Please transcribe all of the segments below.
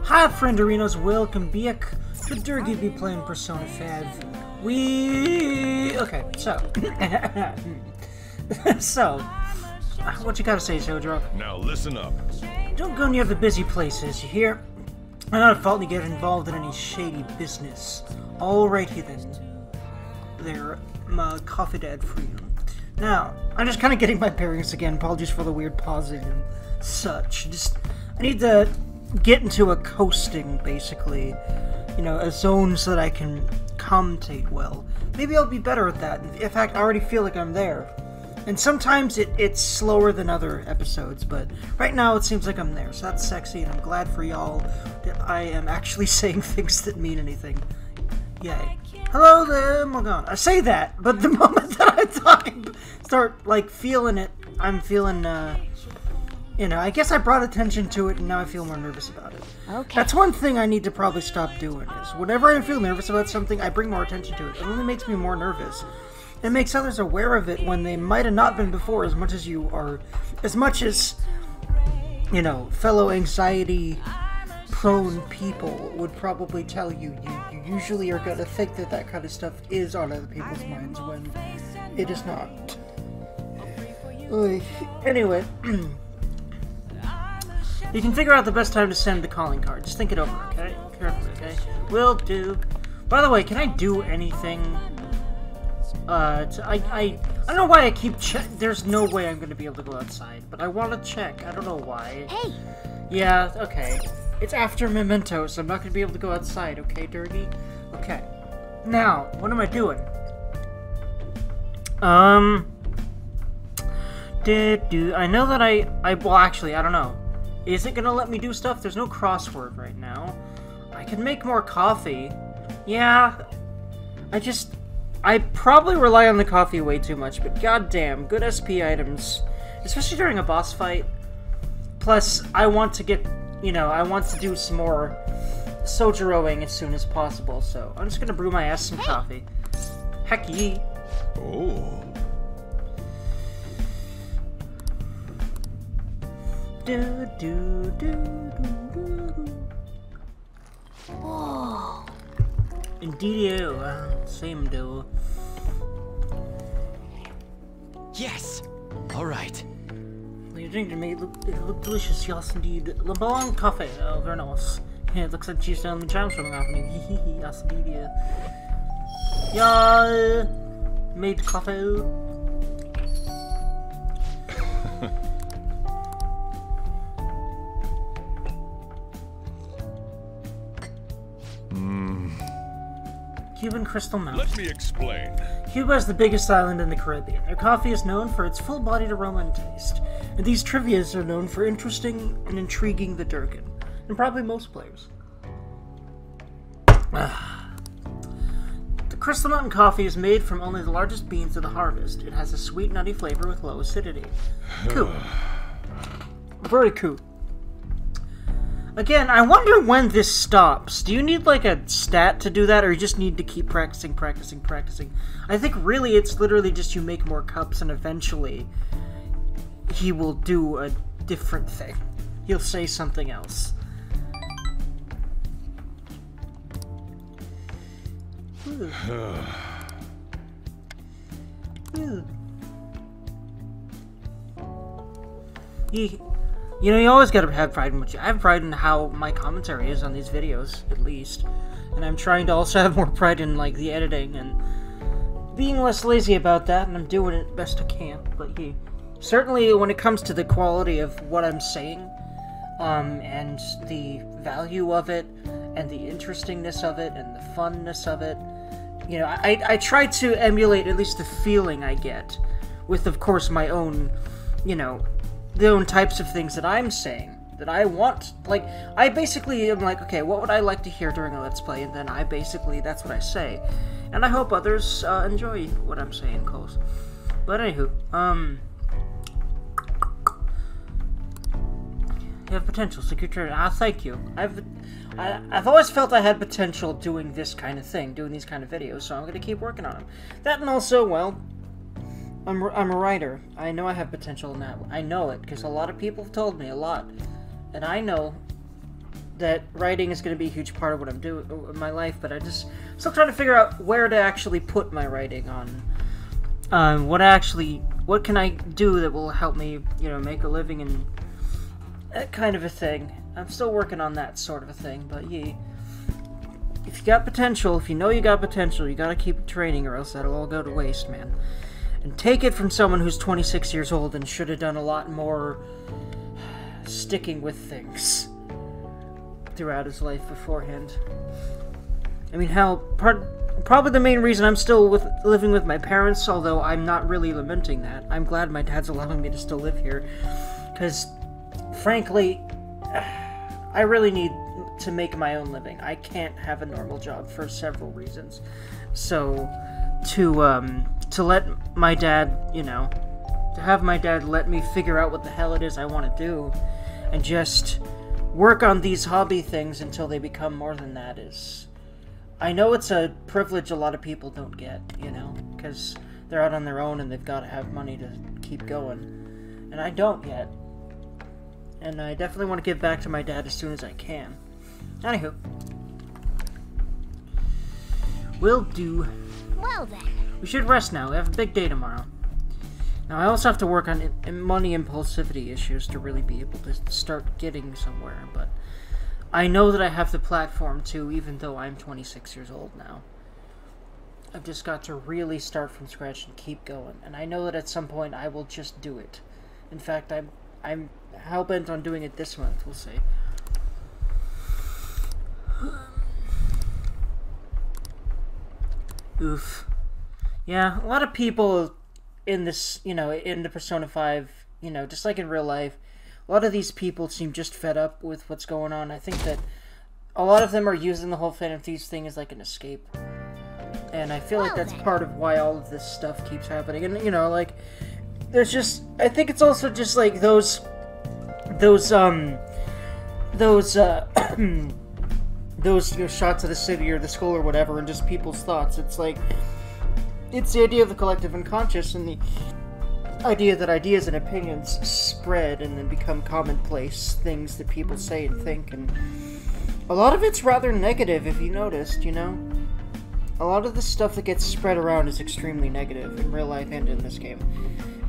Hi frienderinos, welcome back to Dergy be playing Persona 5. Okay, so... so... what you gotta say, Sojiro? Now listen up. Don't go near the busy places, you hear? I'm not at fault to get involved in any shady business. Alrighty then. There, my coffee dad for you. Now, I'm just kind of getting my bearings again. Apologies for the weird pausing and such. I need to get into a coasting, basically. You know, a zone so that I can commentate well. Maybe I'll be better at that. In fact, I already feel like I'm there. And sometimes it's slower than other episodes, but right now it seems like I'm there. So that's sexy, and I'm glad for y'all that I am actually saying things that mean anything. Yay. Hello there, Morgana. I say that, but the moment that I'm talking, start, like, feeling it, I'm feeling, you know, I guess I brought attention to it, and now I feel more nervous about it. Okay. That's one thing I need to probably stop doing, is whenever I feel nervous about something, I bring more attention to it. It only makes me more nervous. It makes others aware of it when they might have not been before, as much as you are, as much as, you know, fellow anxiety-prone people would probably tell you. You usually are going to think that that kind of stuff is on other people's minds when it is not. Anyway, you can figure out the best time to send the calling card. Just think it over, okay? Carefully, okay? Will do. By the way, can I do anything? I don't know why I keep there's no way I'm gonna be able to go outside, but I want to check. I don't know why. Hey! Yeah, okay. It's after Memento, so I'm not gonna be able to go outside, okay, Dergy? Okay. Now, what am I doing? I know that well, actually, I don't know. Is it gonna let me do stuff? There's no crossword right now. I can make more coffee. Yeah. I probably rely on the coffee way too much, but goddamn, good SP items, especially during a boss fight. Plus, I want to get, you know, I want to do some more Sojiroing as soon as possible, so I'm just gonna brew my ass some coffee. Heck ye. Oh. Whoa. Indeed, same do. Yes! Alright. You drink to me, it look delicious, yes indeed. Le Bon Coffee, very nice. Yeah, it looks like she's down the charms from off me. Hehehe, yes indeed, yeah. Made coffee. Cuban Crystal Mountain. Let me explain. Cuba is the biggest island in the Caribbean. Their coffee is known for its full-bodied aroma and taste, and these trivias are known for interesting and intriguing the Durgan, and probably most players. The Crystal Mountain coffee is made from only the largest beans of the harvest. It has a sweet, nutty flavor with low acidity. Cool. Very cool. Again, I wonder when this stops. Do you need, like, a stat to do that, or you just need to keep practicing? I think, really, it's literally just you make more cups, and eventually he will do a different thing. He'll say something else. You know, you always gotta have pride in what you... I have pride in how my commentary is on these videos, at least. And I'm trying to also have more pride in, like, the editing and being less lazy about that, and I'm doing it best I can. But yeah, certainly when it comes to the quality of what I'm saying, and the value of it, and the interestingness of it, and the funness of it, you know, I try to emulate at least the feeling I get, with, of course, my own, you know, the own types of things that I'm saying, that I want. Like, I basically am like, okay, what would I like to hear during a Let's Play? And then that's what I say. And I hope others enjoy what I'm saying, close. But anywho, you have potential, secure turn. Thank you. I've always felt I had potential doing this kind of thing, doing these kind of videos, so I'm gonna keep working on them. That, and also, well, I'm a writer. I know I have potential in that. I know it, because a lot of people have told me a lot. And I know that writing is going to be a huge part of what I'm doing in my life, but I just still trying to figure out where to actually put my writing on. What can I do that will help me, you know, make a living and that kind of a thing. I'm still working on that sort of a thing, but yeah. If you got potential, if you know you got potential, you gotta keep training or else that'll all go to waste, man. And take it from someone who's 26 years old and should have done a lot more sticking with things throughout his life beforehand. I mean, hell, probably the main reason I'm still living with my parents, although I'm not really lamenting that. I'm glad my dad's allowing me to still live here, because, frankly, I really need to make my own living. I can't have a normal job for several reasons. So, to let my dad, you know, to have my dad let me figure out what the hell it is I want to do, and just work on these hobby things until they become more than that is... I know it's a privilege a lot of people don't get, you know, because they're out on their own and they've got to have money to keep going. And I don't yet. And I definitely want to give back to my dad as soon as I can. Anywho. Will do. Well then. We should rest now. We have a big day tomorrow. Now, I also have to work on money impulsivity issues to really be able to start getting somewhere, but I know that I have the platform to, even though I'm 26 years old now. I've just got to really start from scratch and keep going, and I know that at some point I will just do it. In fact, I'm hell-bent on doing it this month, we'll see. Oof. Yeah, a lot of people in this, you know, in the Persona 5, you know, just like in real life, a lot of these people seem just fed up with what's going on. I think that a lot of them are using the whole Phantom Thieves thing as like an escape. And I feel like that's part of why all of this stuff keeps happening. And, you know, like, there's just, I think it's also just like those those you know, shots of the city or the school or whatever, and just people's thoughts. It's like, it's the idea of the collective unconscious and the idea that ideas and opinions spread and then become commonplace things that people say and think, and a lot of it's rather negative, if you noticed, you know? A lot of the stuff that gets spread around is extremely negative in real life and in this game.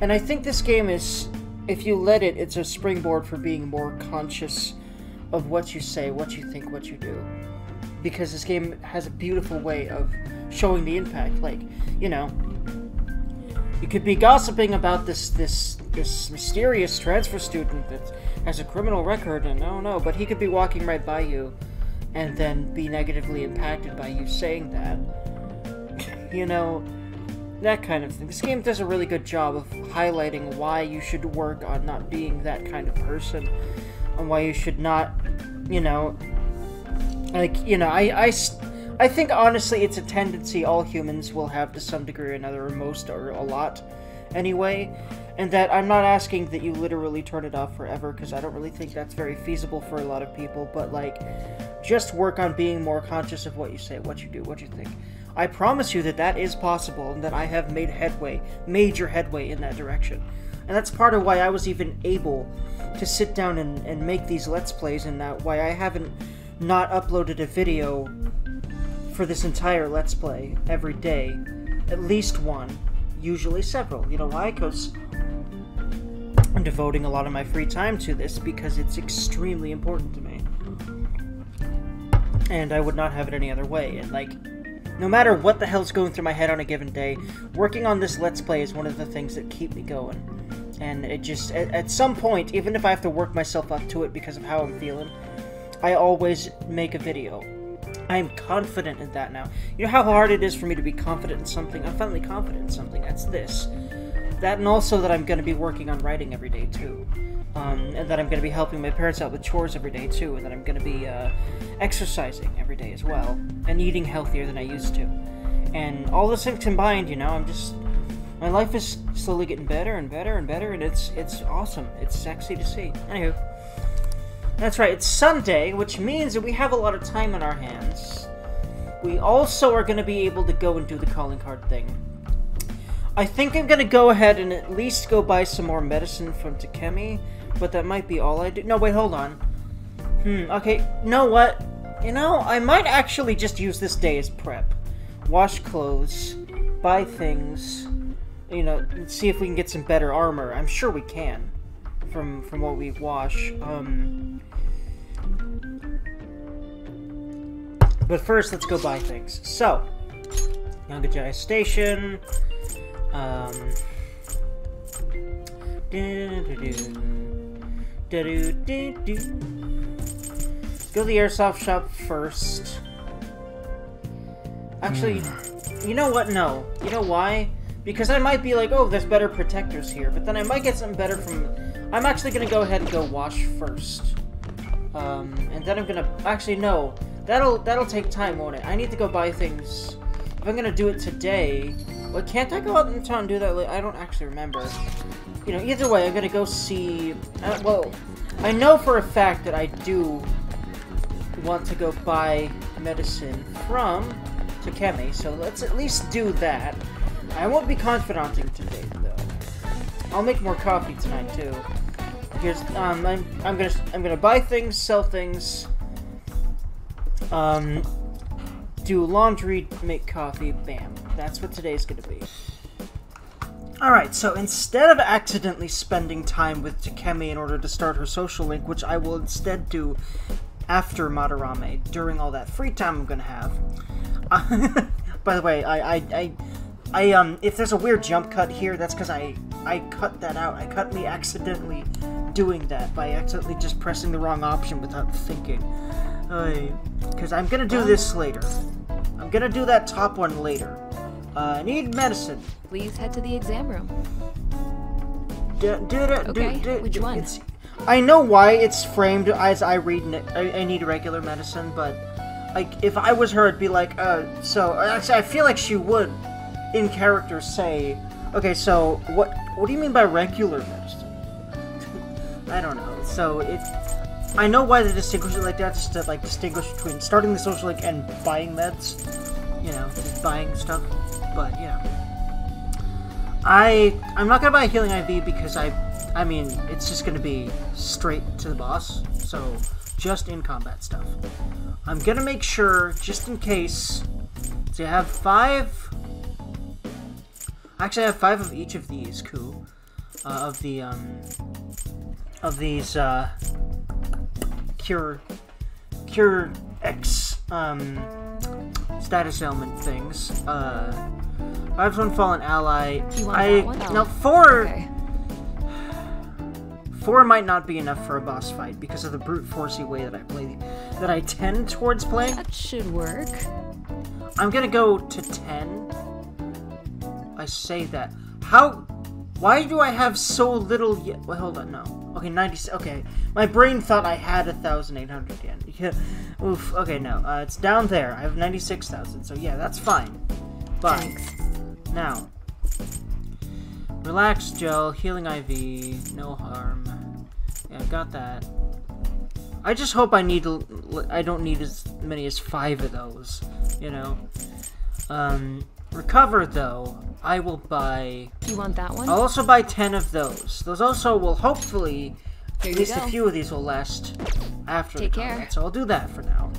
And I think this game is, if you let it, it's a springboard for being more conscious of what you say, what you think, what you do. Because this game has a beautiful way of showing the impact. Like, you know, you could be gossiping about this mysterious transfer student that has a criminal record, and no, but he could be walking right by you and then be negatively impacted by you saying that. You know, that kind of thing. This game does a really good job of highlighting why you should work on not being that kind of person, and why you should not, you know, like, you know, I think, honestly, it's a tendency all humans will have to some degree or another, or most, or a lot, anyway, and that I'm not asking that you literally turn it off forever, because I don't really think that's very feasible for a lot of people, but, like, just work on being more conscious of what you say, what you do, what you think. I promise you that that is possible, and that I have made headway, major headway in that direction. And that's part of why I was even able to sit down and make these Let's Plays, and that why I haven't not uploaded a video for this entire Let's Play every day. At least one. Usually several. You know why? Because I'm devoting a lot of my free time to this because it's extremely important to me. And I would not have it any other way. And, like, no matter what the hell's going through my head on a given day, working on this Let's Play is one of the things that keep me going. And it just, at some point, even if I have to work myself up to it because of how I'm feeling, I always make a video. I am confident in that now. You know how hard it is for me to be confident in something? I'm finally confident in something. That's this. That, and also that I'm going to be working on writing every day, too. And that I'm going to be helping my parents out with chores every day, too. And that I'm going to be exercising every day as well. And eating healthier than I used to. And all this things combined, you know, I'm just... My life is slowly getting better and better and better, and it's awesome. It's sexy to see. Anywho. That's right, it's Sunday, which means that we have a lot of time on our hands. We also are going to be able to go and do the calling card thing. I think I'm going to go ahead and at least go buy some more medicine from Takemi, but that might be all I do. No, wait, hold on. Okay, know what? You know, I might actually just use this day as prep. Wash clothes, buy things, you know, see if we can get some better armor. I'm sure we can, from what we wash. But first, let's go buy things. So, Younger Jai Station, Go to the airsoft shop first. Actually, you know what? No. You know why? Because I might be like, oh, there's better protectors here, but then I might get something better from... I'm actually gonna go ahead and go wash first. And then I'm gonna... Actually, no. That'll take time, won't it? I need to go buy things. If I'm gonna do it today... Well, can't I go out in town and do that later? I don't actually remember. You know, either way, I'm gonna go see... well, I know for a fact that I do want to go buy medicine from Takemi, so let's at least do that. I won't be confidenting today, though. I'll make more coffee tonight too. Here's I'm gonna buy things, sell things, do laundry, make coffee. Bam. That's what today's gonna be. Alright, so instead of accidentally spending time with Takemi in order to start her social link, which I will instead do after Madarame, during all that free time I'm gonna have. By the way, if there's a weird jump cut here, that's because I cut that out. I cut me accidentally doing that by accidentally just pressing the wrong option without thinking. Because I'm gonna do this later. I'm gonna do that top one later. I need medicine. Please head to the exam room. Which one? I know why it's framed as I need regular medicine, but like if I was her, it'd be like, so actually, I feel like she would, in character, say, okay, so what do you mean by regular medicine? I don't know. So I know why they distinguish it like that, just to like distinguish between starting the social link and buying meds. You know, just buying stuff. But yeah, I'm not gonna buy a healing IV because I mean it's just gonna be straight to the boss. So just in combat stuff. I'm gonna make sure just in case. So I have 5. Actually, I have 5 of each of these. Cool. Of these Cure X status ailment things. 5's one fallen ally. Do you want that one? No, 4. Okay. 4 might not be enough for a boss fight because of the brute forcey way that I play, that I tend towards playing. That should work. I'm gonna go to 10. I say that. How? Why do I have so little yet? Well, hold on, no. Okay, 90. Okay, my brain thought I had 1,800 yen. Yeah. Oof. Okay, no. It's down there. I have 96,000. So yeah, that's fine. But Thanks. now, relax gel, healing IV, no harm. Yeah, I've got that. I just hope I don't need as many as 5 of those. You know. Recover though. I will buy... You want that one? I'll also buy 10 of those. Those also will hopefully... Here at you least go. a few of these will last after Take the care. combat, so I'll do that for now.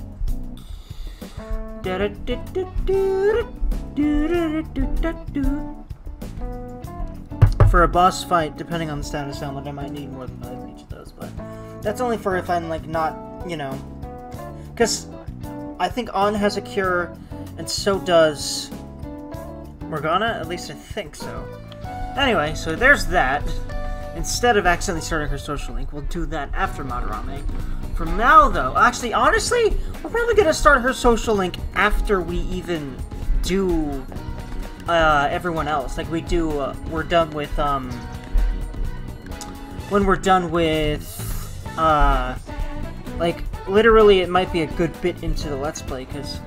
For a boss fight, depending on the status element, I might need more than 5 of each of those, but... That's only for if I'm, like, not, you know... Because I think On has a cure, and so does... Morgana? At least I think so. Anyway, so there's that. Instead of accidentally starting her social link, we'll do that after Madarame. For now, though, actually, honestly, we're probably gonna start her social link after we even do everyone else. Like we do, we're done with when we're done with like literally, it might be a good bit into the Let's Play because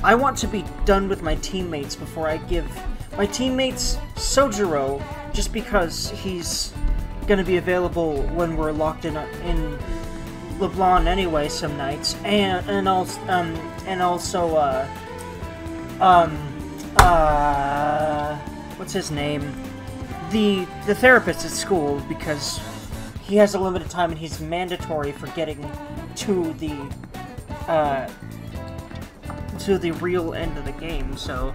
I want to be done with my teammates before I give my teammates Sojiro, just because he's gonna be available when we're locked in LeBlanc anyway some nights, and also what's his name, the therapist at school, because he has a limited time and he's mandatory for getting to the real end of the game, so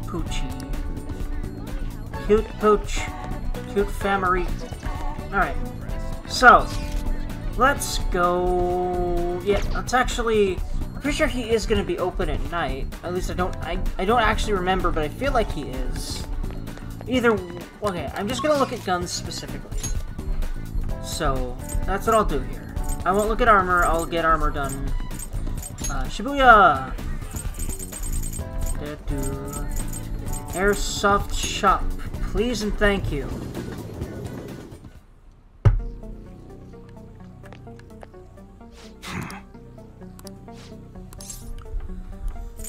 Poochie. Cute pooch. Cute family. Alright. So, let's go... Yeah, let's actually... I'm pretty sure he is going to be open at night. At least I don't actually remember, but I feel like he is. Either... Okay, I'm just going to look at guns specifically. So, that's what I'll do here. I won't look at armor, I'll get armor done. Shibuya! Airsoft shop. Please and thank you.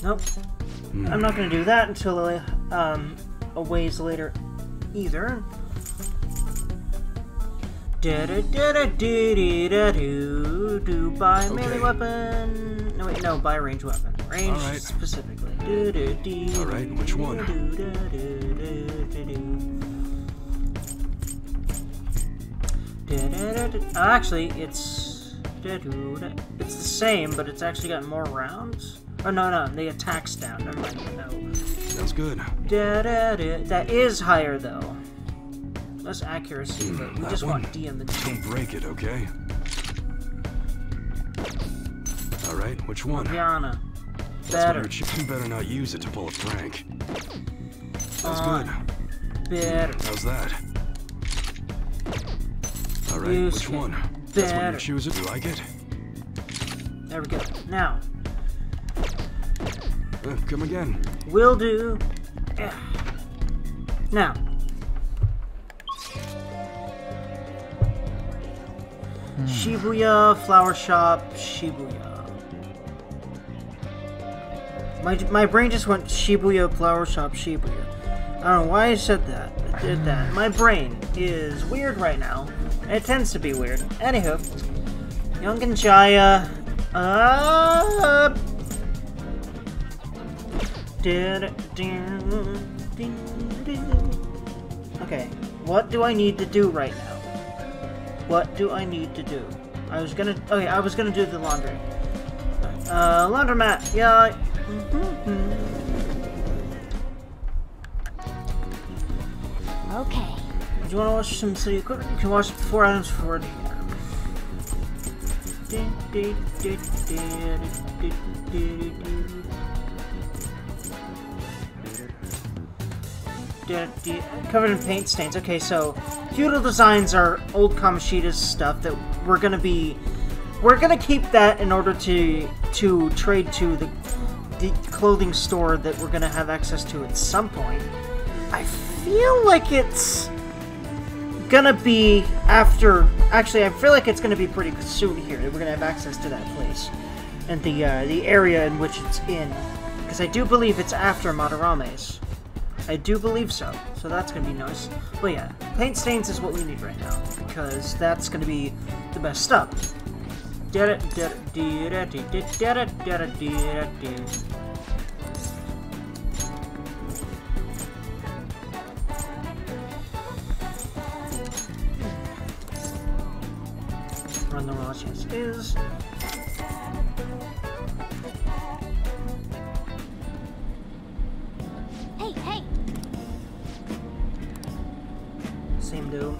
Nope. I'm not gonna do that until a ways later either. Buy melee weapon. No wait, no, buy range weapon. Range specifically. Alright, which one? Actually, it's the same, but it's actually got more rounds. Oh no, the attack's down. Never mind. No. Sounds good. That is higher though. Less accuracy, but we just want D in the. Don't break it, okay? Alright, which one? Yana. Better. You better not use it to pull a prank. Sounds good. Better. How's that? Alright, which one? That's when you choose it. You like it? There we go. Now. Come again. Will do. Yeah. Now. Shibuya, flower shop, Shibuya. My brain just went Shibuya, flower shop, Shibuya. I don't know why I said that. It did that. My brain is weird right now. It tends to be weird. Anywho. Young and Jaya. Okay. What do I need to do right now? What do I need to do? I was gonna do the laundry. Laundromat, yeah. Okay. Do you want to watch some city equipment? You can watch 4 items for covered in paint stains. Okay, so feudal designs are old Kamoshida's stuff that we're gonna keep that in order to trade to the clothing store that we're gonna have access to at some point. I feel like it's gonna be after. Actually, I feel like it's gonna be pretty soon here that we're gonna have access to that place and the area in which it's in, because I do believe it's after Madarame's. I do believe so. So that's gonna be nice. But yeah, paint stains is what we need right now, because that's gonna be the best stuff. Run the raw chance is. Hey! Same do.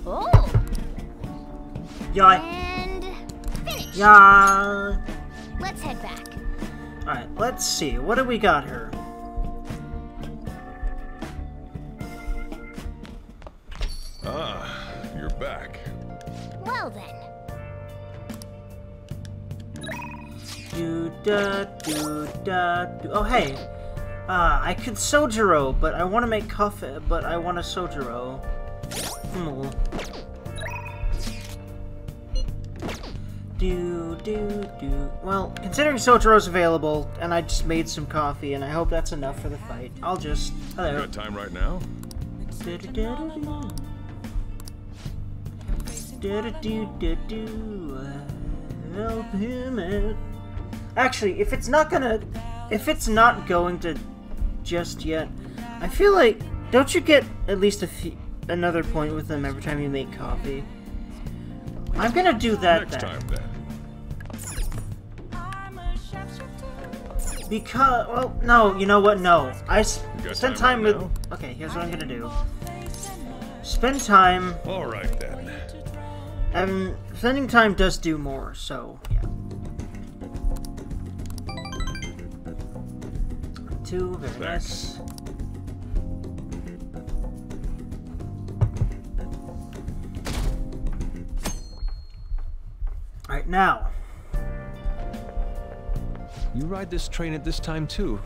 Oh! Yeah. And finish! Yeah. Let's head back. Alright, let's see. What do we got here? Ah, you're back. Well then. Oh, hey. I could Sojiro, but I want to make coffee, but I want a Sojiro. Well, considering Sojiro's available, and I just made some coffee, and I hope that's enough for the fight, I'll just... Hello. You got time right now? Help him out. Actually, if it's not going to just yet, I feel like, don't you get at least another point with them every time you make coffee? I'm gonna do that Next time, then. Because, well, no, you know what? No, I got spent time time with. right now? Okay, here's what I'm gonna do. Spend time. All right, then. And spending time does do more, so yeah. 2, very nice. Thanks. Alright, now. You ride this train at this time too?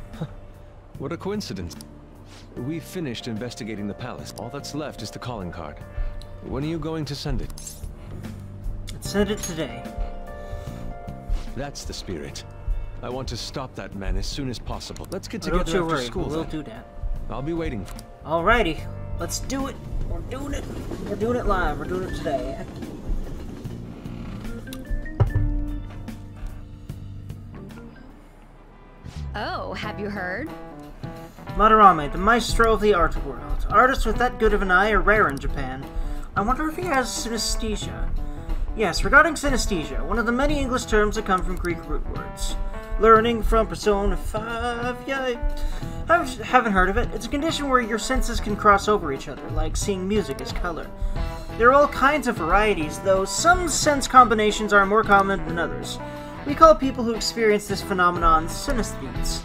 What a coincidence. We finished investigating the palace. All that's left is the calling card. When are you going to send it? Send it today. That's the spirit. I want to stop that man as soon as possible. Let's get Don't together you after worry, school. we'll then. do that. I'll be waiting. Alrighty, let's do it. We're doing it. We're doing it live. We're doing it today. Oh, have you heard? Madarame, the maestro of the art world. Artists with that good of an eye are rare in Japan. I wonder if he has synesthesia. Yes, regarding synesthesia, one of the many English terms that come from Greek root words. Learning from Persona 5, yeah, I haven't heard of it. It's a condition where your senses can cross over each other, like seeing music as color. There are all kinds of varieties, though some sense combinations are more common than others. We call people who experience this phenomenon synesthetes.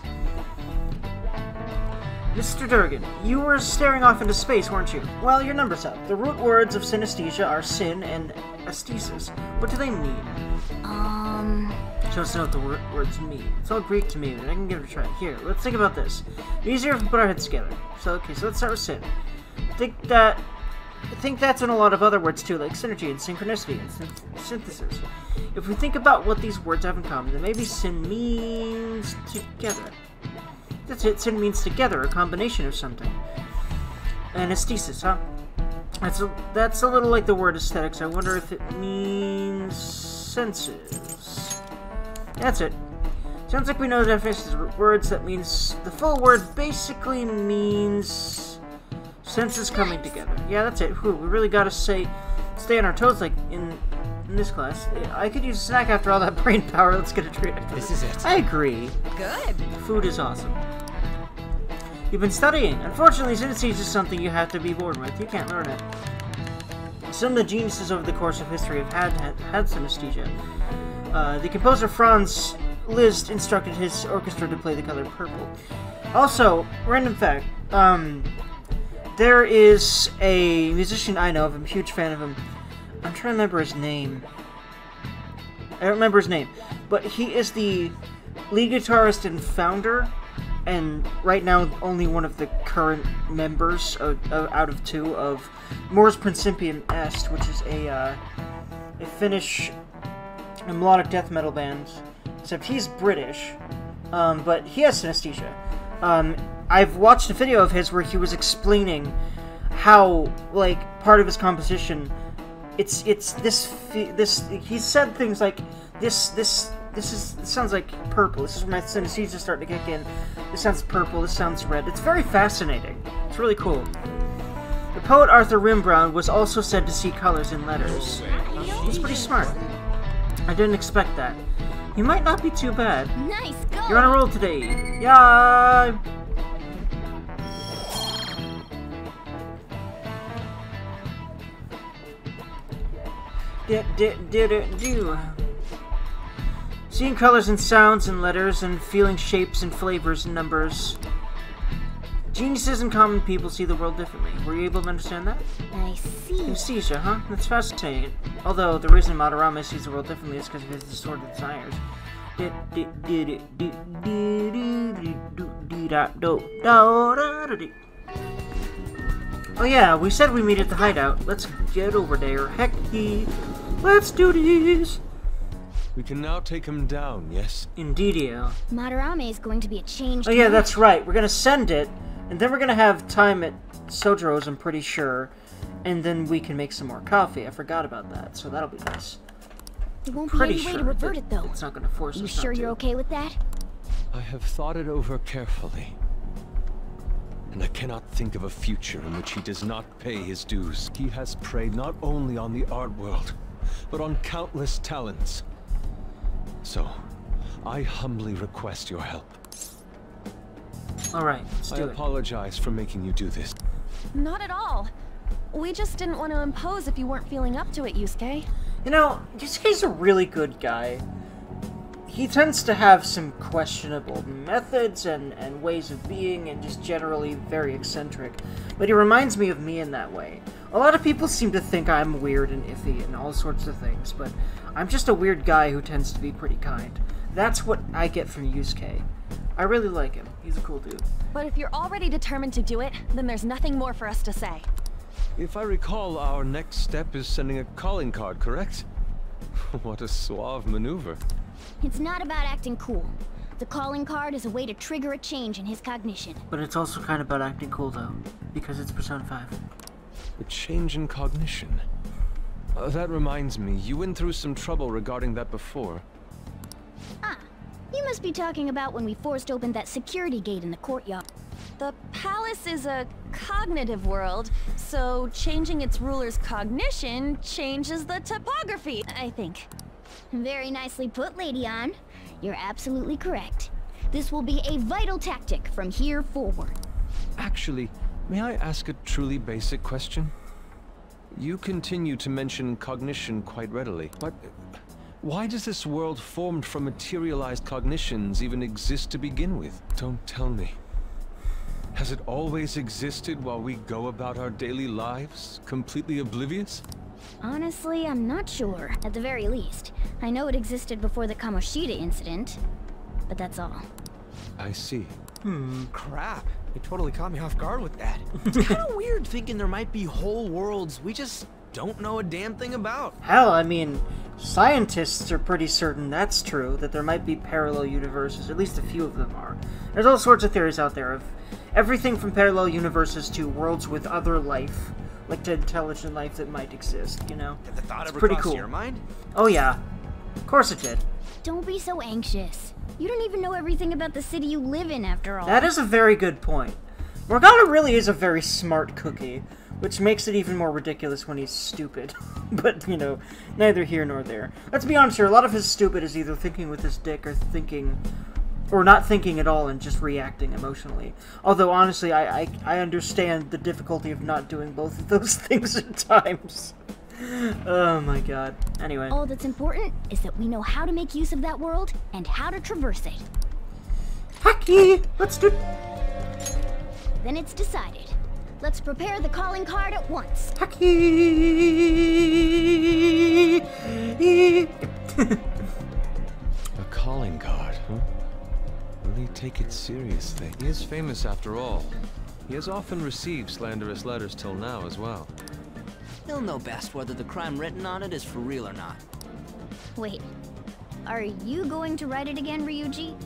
Mr. Dergy, you were staring off into space, weren't you? Well, your number's up. The root words of synesthesia are syn and aesthesis. What do they mean? Just know what the words mean. It's all Greek to me, but I can give it a try. Here, let's think about this. It's easier if we put our heads together. So let's start with syn. I think that's in a lot of other words too, like synergy and synchronicity and synthesis. If we think about what these words have in common, then maybe syn means together. That's it, syn means together, a combination of something. And aesthesis, huh? That's a little like the word aesthetics. I wonder if it means senses. That's it. Sounds like we know the definitions of words. That means the full word basically means senses coming together. Yeah, that's it. Whew, we really gotta stay on our toes like in this class. I could use a snack after all that brain power. Let's get a treat. This is it. I agree. Good. Food is awesome. You've been studying. Unfortunately, synesthesia is something you have to be born with. You can't learn it. Some of the geniuses over the course of history have had synesthesia. The composer Franz Liszt instructed his orchestra to play the color purple. Also, random fact, there is a musician I know of, I'm a huge fan of him. I'm trying to remember his name. I don't remember his name, but he is the lead guitarist and founder, and right now only one of the current members out of 2 of Mors Principium Est, which is a Finnish melodic death metal band. Except he's British, but he has synesthesia. I've watched a video of his where he was explaining how, like, part of his composition, it's this. He said things like this sounds like purple. This is where my synesthesia is starting to kick in. This sounds purple. This sounds red. It's very fascinating. It's really cool. The poet Arthur Rimbaud was also said to see colors in letters. He's pretty smart. I didn't expect that. He might not be too bad. Nice go. You're on a roll today. Yeah. Seeing colors and sounds and letters and feeling shapes and flavors and numbers. Geniuses and common people see the world differently. Were you able to understand that? I see. Synesthesia, huh? That's fascinating. Although the reason Madarame sees the world differently is because of his distorted desires. Oh yeah, we said we meet at the hideout. Let's get over there. Hecky, let's do this. We can now take him down, yes? Indeedio. Madarame is going to be a changed Oh yeah, man. that's right. We're gonna send it, and then we're gonna have time at Sojiro's, I'm pretty sure. And then we can make some more coffee. I forgot about that, so that'll be nice. There won't be Pretty any way sure to revert that it, though. it's not going to force You us sure not you're to. okay with that? I have thought it over carefully. And I cannot think of a future in which he does not pay his dues. He has preyed not only on the art world, but on countless talents. So, I humbly request your help. Alright, let's I do it. apologize for making you do this. Not at all. We just didn't want to impose if you weren't feeling up to it, Yusuke. You know, Yusuke's a really good guy. He tends to have some questionable methods and ways of being, and just generally very eccentric. But he reminds me of me in that way. A lot of people seem to think I'm weird and iffy and all sorts of things, but I'm just a weird guy who tends to be pretty kind. That's what I get from Yusuke. I really like him. He's a cool dude. But if you're already determined to do it, then there's nothing more for us to say. If I recall, our next step is sending a calling card, correct? What a suave maneuver. It's not about acting cool. The calling card is a way to trigger a change in his cognition. But it's also kind of about acting cool, though, because it's Persona 5. A change in cognition. That reminds me, you went through some trouble regarding that before. Ah, you must be talking about when we forced open that security gate in the courtyard. The palace is a cognitive world, so changing its ruler's cognition changes the topography, I think. Very nicely put, Lady Ann. You're absolutely correct. This will be a vital tactic from here forward. Actually, may I ask a truly basic question? You continue to mention cognition quite readily, but why does this world formed from materialized cognitions even exist to begin with? Don't tell me. Has it always existed while we go about our daily lives, completely oblivious? Honestly, I'm not sure. At the very least, I know it existed before the Kamoshida incident, but that's all. I see. Crap. You totally caught me off guard with that. It's kind of weird thinking there might be whole worlds we just don't know a damn thing about. Hell, I mean, scientists are pretty certain that's true, that there might be parallel universes, at least a few of them are. There's all sorts of theories out there of everything from parallel universes to worlds with other life, like to intelligent life that might exist, you know? Did the thought It's ever pretty cross cool. your mind? Oh yeah, of course it did. Don't be so anxious. You don't even know everything about the city you live in, after all. That is a very good point. Morgana really is a very smart cookie, which makes it even more ridiculous when he's stupid. But, you know, neither here nor there. Let's be honest here, a lot of his stupid is either thinking with his dick or thinking... or not thinking at all and just reacting emotionally. Although, honestly, I understand the difficulty of not doing both of those things at times. Oh my god. Anyway. All that's important is that we know how to make use of that world and how to traverse it. Haki! Let's do... Then it's decided. Let's prepare the calling card at once. Haki! A calling card, huh? Really take it seriously. He is famous after all. He has often received slanderous letters till now as well. He'll know best whether the crime written on it is for real or not. Wait, are you going to write it again, Ryuji?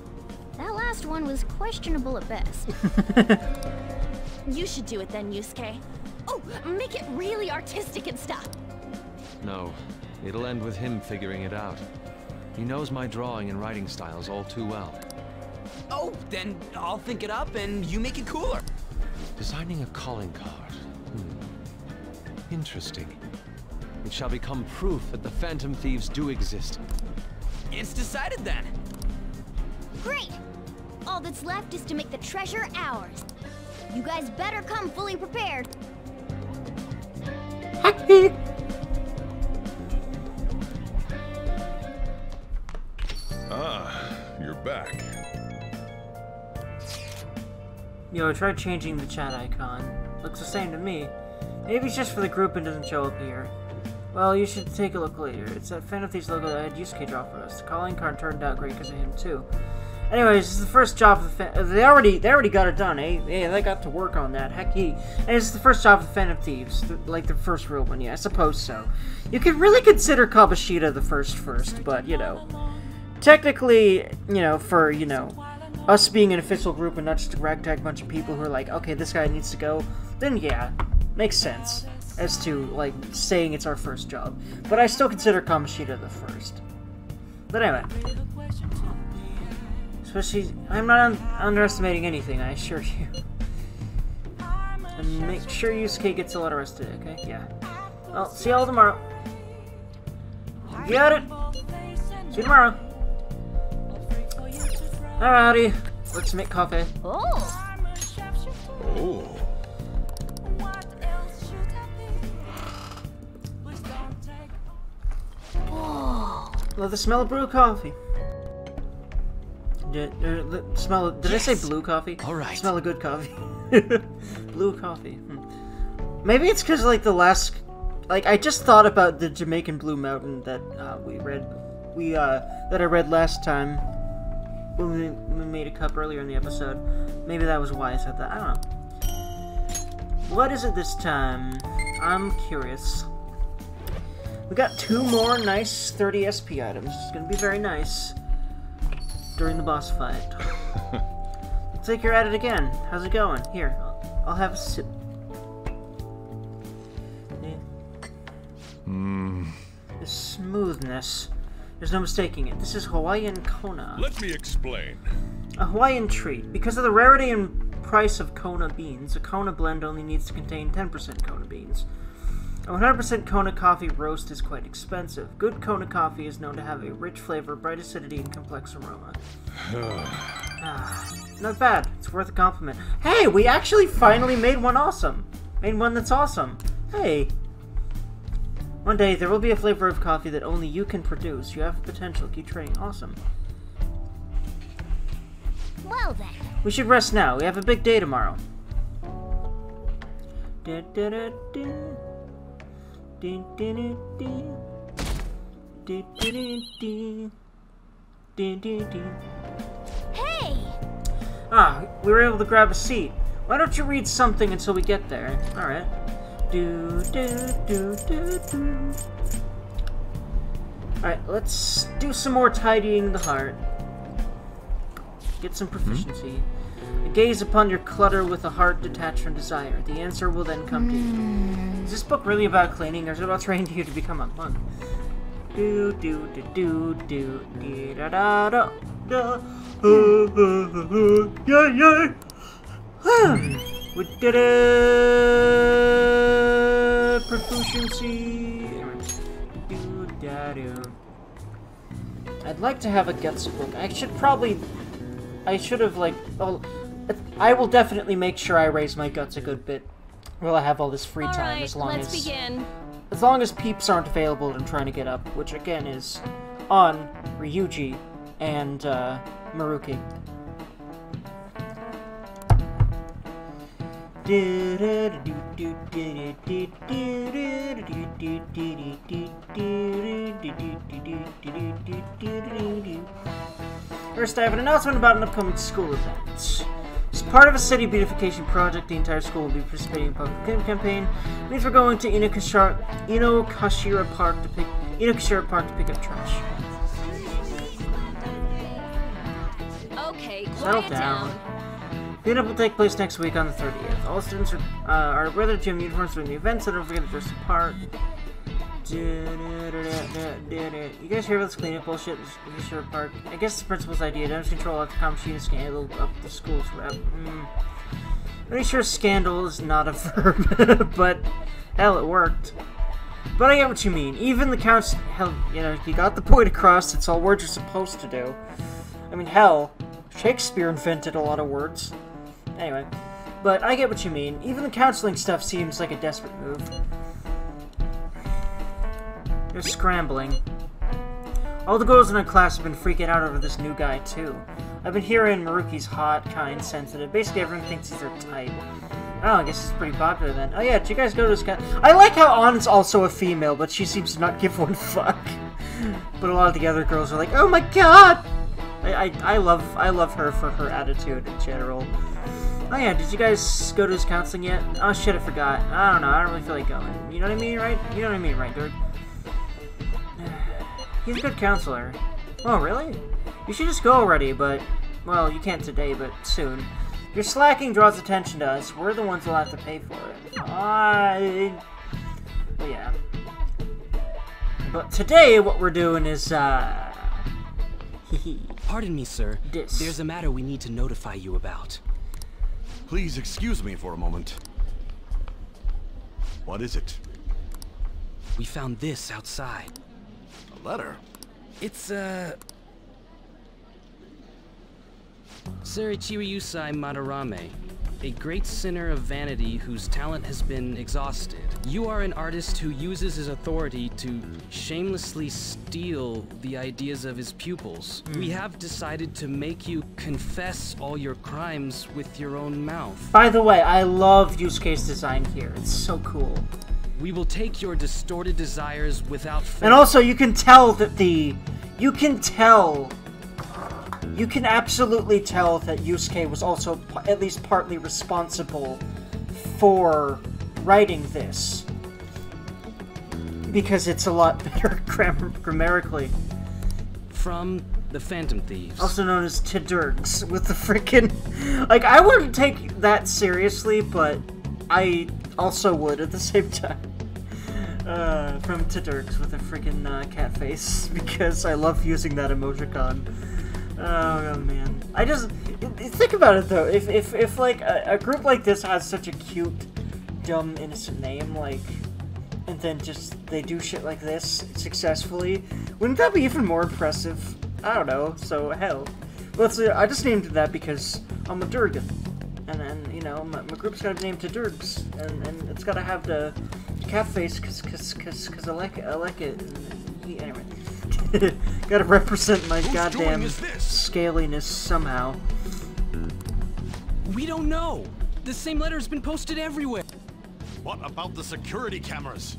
That last one was questionable at best. You should do it then, Yusuke. Oh, make it really artistic and stuff. No, it'll end with him figuring it out. He knows my drawing and writing styles all too well. Oh, then I'll think it up and you make it cooler. Designing a calling card. Interesting. It shall become proof that the Phantom Thieves do exist. It's decided then. Great! All that's left is to make the treasure ours. You guys better come fully prepared. Haki! Ah, you're back. Yo, I tried changing the chat icon. Looks the same to me. Maybe it's just for the group and doesn't show up here. Well, you should take a look later. It's that Phantom Thieves logo that had Yusuke draw for us. The calling card turned out great because of him, too. Anyways, this is the first job of the they already got it done, eh? Yeah, they got to work on that. Heck, and it's the first job of the Phantom Thieves. Like the first real one, yeah, I suppose so. You could really consider Kabushida the first, but, you know. Technically, you know, for, you know, us being an official group and not just a ragtag bunch of people who are like, okay, this guy needs to go, then yeah, makes sense. as to, like, saying it's our first job. But I still consider Kamoshida the first. But anyway. Especially, I'm not underestimating anything, I assure you. And make sure Yusuke gets a lot of rest today, okay? Yeah. Well, see y'all tomorrow. Got it! See you tomorrow. Alrighty, let's make coffee. Oh. Oh. Love the smell of brew coffee. Did I say blue coffee? All right. Smell of good coffee. Blue coffee. Maybe it's because, like, the last... Like, I just thought about the Jamaican Blue Mountain that that I read last time when we made a cup earlier in the episode. Maybe that was why I said that. I don't know. What is it this time? I'm curious. We got 2 more nice 30 SP items. It's gonna be very nice during the boss fight. Looks like you're at it again. How's it going? Here, I'll have a sip. The smoothness. There's no mistaking it. This is Hawaiian Kona. Let me explain. A Hawaiian treat. Because of the rarity and price of Kona beans, a Kona blend only needs to contain 10% Kona beans. A 100% Kona coffee roast is quite expensive. Good Kona coffee is known to have a rich flavor, bright acidity, and complex aroma. Not bad. It's worth a compliment. Hey, we actually finally made one awesome. Made one that's awesome. Hey. One day, there will be a flavor of coffee that only you can produce. You have potential. Keep trying. Awesome. Well then. We should rest now. We have a big day tomorrow. Hey! Ah, we were able to grab a seat. Why don't you read something until we get there? Alright. Alright, let's do some more tidying the heart. Get some proficiency. Gaze upon your clutter with a heart detached from desire. The answer will then come to you. Is this book really about cleaning, or is it about training you to become a monk? Yeah. We did it! Proficiency! I'd like to have a Getsu book. I should have, like... Oh, I will definitely make sure I raise my guts a good bit while I have all this free time, Alright, let's begin. As long as peeps aren't available and trying to get up, which again is on Ryuji and Maruki. First, I have an announcement about an upcoming school event. As part of a city beautification project, the entire school will be participating in a public cleanup campaign. It means we're going to Inokashira Park to pick up trash. Okay, Settle quiet down. down. Cleanup will take place next week on the 30th. All students are wearing gym uniforms during the event, so don't forget to dress the part. You guys hear about this cleanup bullshit? Sure, Park. I guess the principal's idea. Damage control after Kamoshida scandal up the school's rep. Pretty sure scandal is not a verb, but hell, it worked. But I get what you mean. Even the council, hell, you know, you got the point across. It's all words are supposed to do. I mean, hell, Shakespeare invented a lot of words. Anyway, but I get what you mean. Even the counseling stuff seems like a desperate move. They're scrambling. All the girls in our class have been freaking out over this new guy, too. I've been hearing Maruki's hot, kind, sensitive. Basically, everyone thinks he's their type. Oh, I guess it's pretty popular then. Oh yeah, did you guys go to this guy? I like how An's also a female, but she seems to not give one fuck. But a lot of the other girls are like, oh my god! I love her for her attitude in general. Oh yeah, did you guys go to his counseling yet? Oh shit, I forgot. I don't know, I don't really feel like going. You know what I mean, right? You know what I mean, right, dude? He's a good counselor. Oh, really? You should just go already, but... Well, you can't today, but soon. Your slacking draws attention to us. We're the ones who'll have to pay for it. But yeah. But today, what we're doing is, Pardon me, sir. This. There's a matter we need to notify you about. Please excuse me for a moment. What is it? We found this outside. A letter? It's, Sir Ichiriusai Madarame, a great sinner of vanity whose talent has been exhausted. You are an artist who uses his authority to shamelessly steal the ideas of his pupils. We have decided to make you confess all your crimes with your own mouth. By the way, I love Yusuke's design here. It's so cool. We will take your distorted desires without fail. And also, you can tell that you can absolutely tell that Yusuke was also at least partly responsible for writing this. Because it's a lot better grammatically. From the Phantom Thieves. Also known as Tidurgs, with the freaking... Like, I wouldn't take that seriously, but I also would at the same time. From Tidurgs with a freaking cat face, because I love using that emojicon. Oh man, I just think about it though. If like a group like this has such a cute, dumb, innocent name, like, and then just they do shit like this successfully, wouldn't that be even more impressive? I don't know. So hell, let's. I just named it that because I'm a Durgan, and then you know my group's got to be named Tidurgs, and it's got to have the cat face cause I like it. Anyway. Gotta represent my goddamn scaliness somehow. We don't know. The same letter's been posted everywhere. What about the security cameras?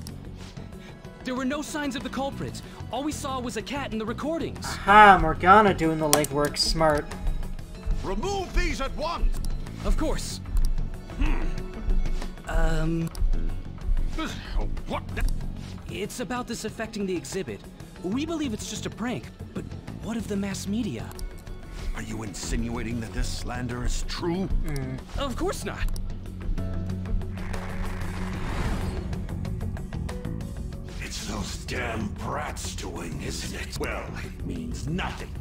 There were no signs of the culprits. All we saw was a cat in the recordings. Aha, Morgana doing the legwork. Smart. Remove these at once! Of course. What? It's about this affecting the exhibit. We believe it's just a prank, but what of the mass media? Are you insinuating that this slander is true? Of course not. It's those damn brats doing, isn't it? Well, it means nothing.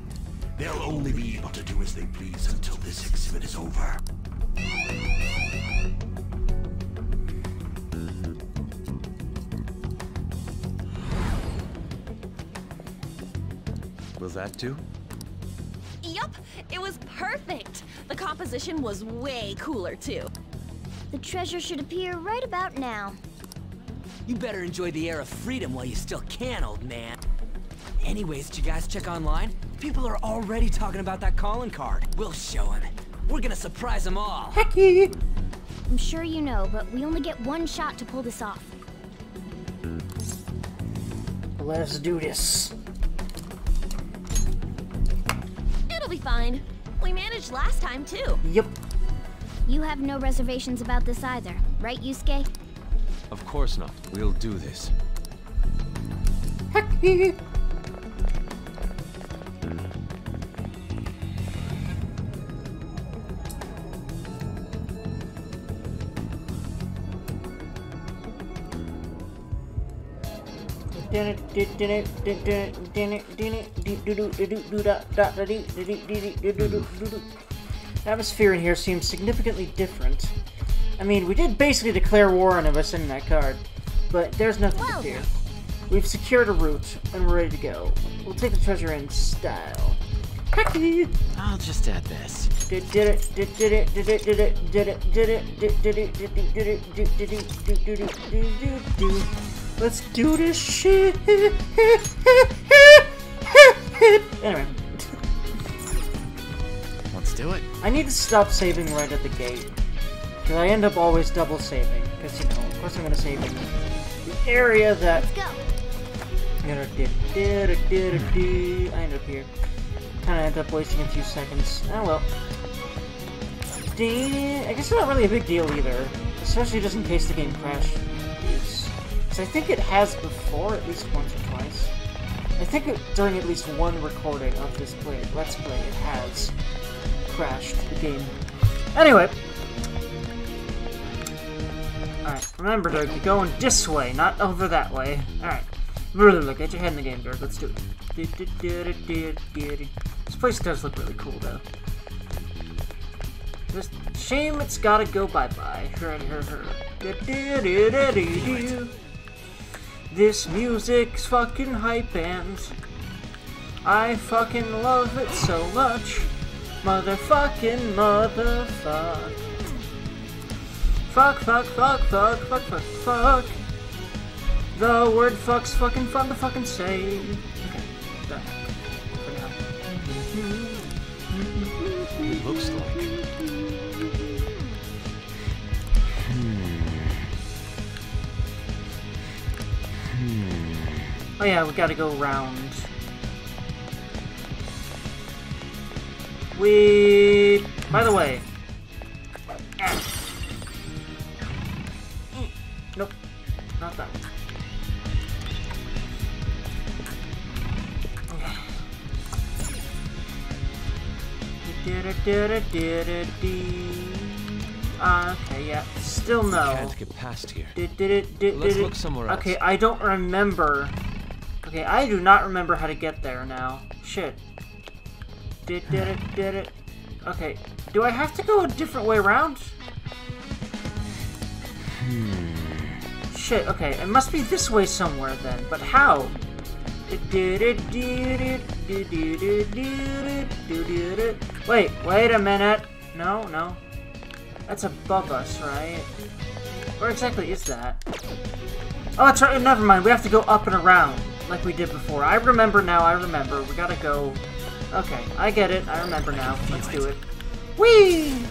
They'll only be able to do as they please until this exhibit is over. Was that too? Yup, it was perfect. The composition was way cooler too. The treasure should appear right about now. You better enjoy the air of freedom while you still can, old man. Anyways, did you guys check online? People are already talking about that calling card. We'll show them. We're gonna surprise them all. Hecky! I'm sure you know, but we only get one shot to pull this off. Let's do this. It'll be fine. We managed last time too. Yep. You have no reservations about this either, right, Yusuke? Of course not. We'll do this. Hecky! The atmosphere in here seems significantly different. I mean, we did basically declare war on him by sending that card, but there's nothing to fear. We've secured a route, and we're ready to go. We'll take the treasure in style. Hecky! I'll just add this. Let's do this shit. Anyway. Let's do it. I need to stop saving right at the gate. Because I end up always double saving. Because, you know, of course I'm going to save in the area that... Let's go. I end up here. Kind of end up wasting a few seconds. Oh well. I guess it's not really a big deal either. Especially just in case the game crashes. Because I think it has before, at least once or twice. I think during at least one recording of this Let's Play, it has crashed the game. Anyway. Alright, remember, Derg, you're going this way, not over that way. Alright. Look, get your head in the game, Derg. Let's do it. This place does look really cool, though. Just shame it's gotta go bye-bye. This music's fucking hype, and I fucking love it so much. Motherfucking motherfuck. Fuck. The word fuck's fucking fun to fucking say. Okay, done. For now. It looks like. Oh yeah, we gotta go around. By the way. Nope. Not that one. Okay, yeah. Still no. Can't get past here. Let's Let's look somewhere else. Okay, I don't remember. Okay, I do not remember how to get there now. Shit. Okay, do I have to go a different way around? Shit, okay, it must be this way somewhere then, but how? Wait a minute. No. That's above us, right? Where exactly is that? Oh, that's right, never mind, we have to go up and around, like we did before. I remember now, we gotta go... Okay, I get it, I remember now. Let's do it. Whee!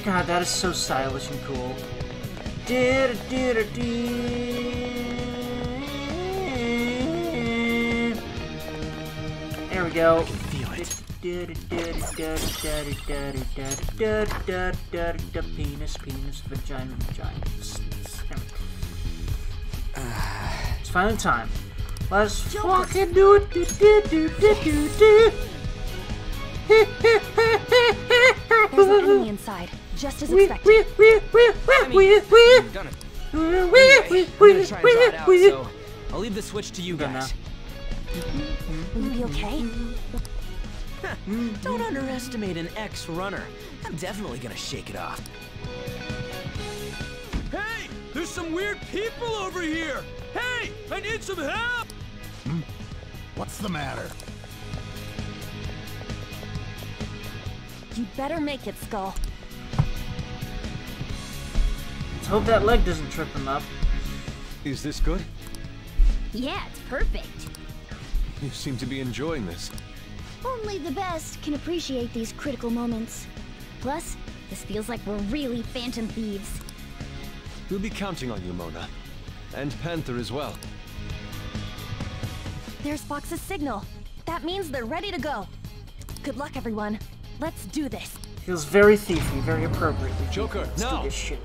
God, that is so stylish and cool. There we go. I can feel it. Penis, vagina. It's finally time. Let's fucking do it. There's an enemy inside, just as expected. I'm gonna try and draw it out, so I'll leave the switch to you guys. Will you be okay? Don't underestimate an ex-runner. I'm definitely gonna shake it off. Hey! There's some weird people over here! Hey! I need some help! What's the matter? You better make it, Skull. Let's hope that leg doesn't trip him up. Is this good? Yeah, it's perfect. You seem to be enjoying this. Only the best can appreciate these critical moments. Plus, this feels like we're really phantom thieves. We'll be counting on you, Mona. And Panther as well. There's Fox's signal. That means they're ready to go. Good luck, everyone. Let's do this. Feels very thiefy, very appropriately. Joker, Let's now! do this shit.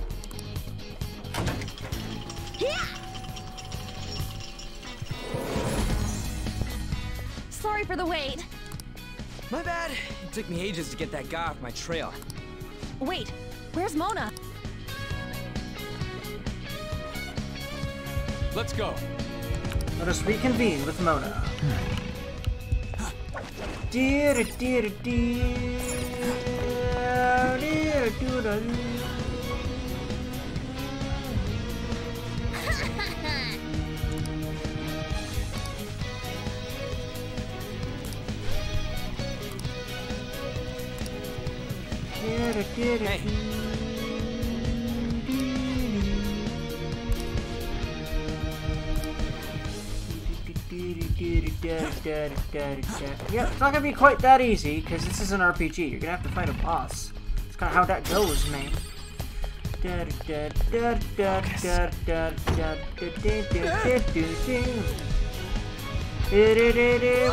Sorry for the wait. My bad. It took me ages to get that guy off my trail. Wait, where's Mona? Let's go. Let us reconvene with Mona. Hey. Yeah, it's not gonna be quite that easy, because this is an RPG. You're gonna have to fight a boss. It's kind of how that goes, man.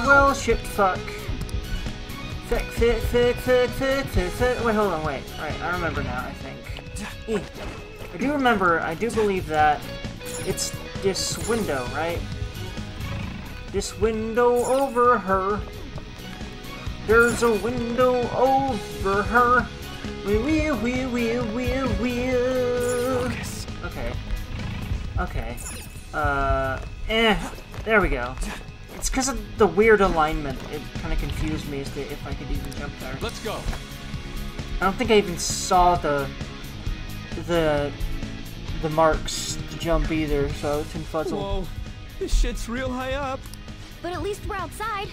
Well, shit, fuck. Wait, hold on, wait. Alright, I remember now, I think. I do remember, I do believe that it's this window, right? This window over her. There's a window over her. We. Focus. Okay. Okay. There we go. It's because of the weird alignment. It kind of confused me as to if I could even jump there. Let's go. I don't think I even saw the marks to jump either, so I was confuzzled. Whoa, this shit's real high up. But at least we're outside.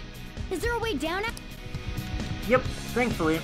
Is there a way down? Yep, thankfully.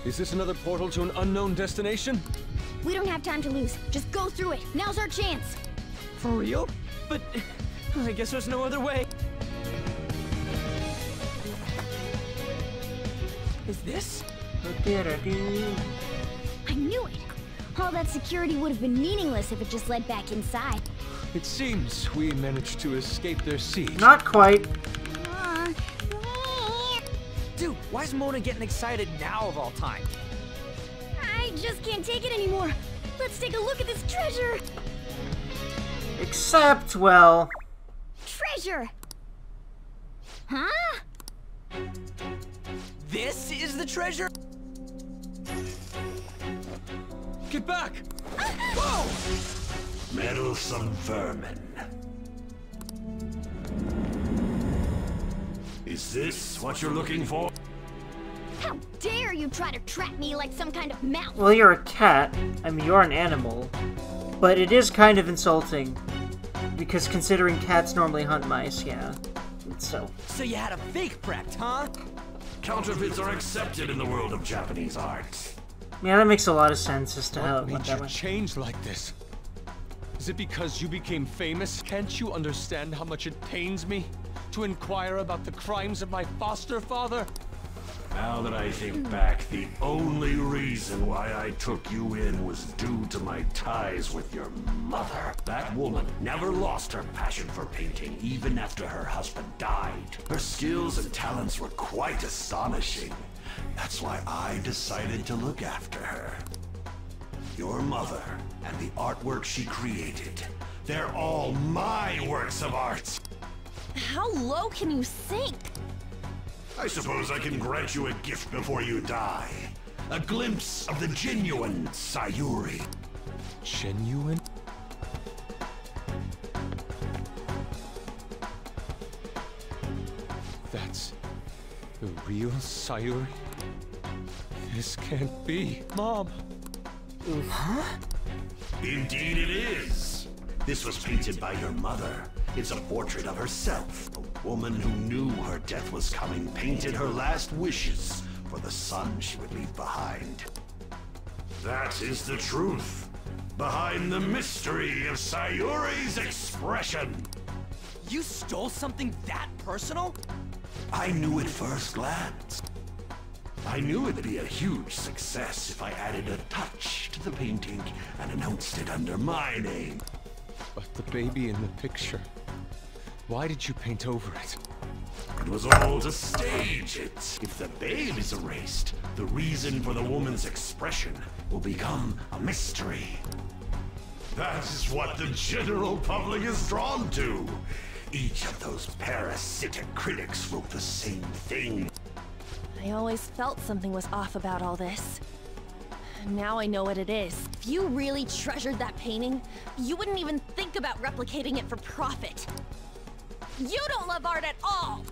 Is this another portal to an unknown destination? We don't have time to lose. Just go through it. Now's our chance. For real? But I guess there's no other way. Is this? I knew it. All that security would have been meaningless if it just led back inside. It seems we managed to escape their siege. Not quite. Dude, why is Mona getting excited now of all time? I just can't take it anymore. Let's take a look at this treasure. Except, well... Treasure! Huh? This is the treasure? Get back! Whoa! Meddlesome vermin. Is this what you're looking for? How dare you try to trap me like some kind of mouse? Well, you're a cat. I mean, you're an animal. But it is kind of insulting. Because considering cats normally hunt mice, yeah. So you had a fake prepped, huh? Counterfeits are accepted in the world of Japanese art. yeah, that makes a lot of sense as to how What it made went that you way. change like this? Is it because you became famous? Can't you understand how much it pains me to inquire about the crimes of my foster father? Now that I think back, the only reason why I took you in was due to my ties with your mother. That woman never lost her passion for painting, even after her husband died. Her skills and talents were quite astonishing. That's why I decided to look after her. Your mother and the artwork she created, they're all my works of art. How low can you sink? I suppose I can grant you a gift before you die. A glimpse of the genuine Sayuri. Genuine? That's the real Sayuri? This can't be. Mom! Huh? Indeed it is. This was painted by your mother. It's a portrait of herself. A woman who knew her death was coming painted her last wishes for the son she would leave behind. That is the truth. Behind the mystery of Sayuri's expression. You stole something that personal? I knew at first glance. I knew it'd be a huge success if I added a touch to the painting and announced it under my name. But the baby in the picture. Why did you paint over it? It was all to stage it. If the babe is erased, the reason for the woman's expression will become a mystery. That is what the general public is drawn to. Each of those parasitic critics wrote the same thing. I always felt something was off about all this. Now I know what it is. If you really treasured that painting, you wouldn't even think about replicating it for profit. You don't love art at all!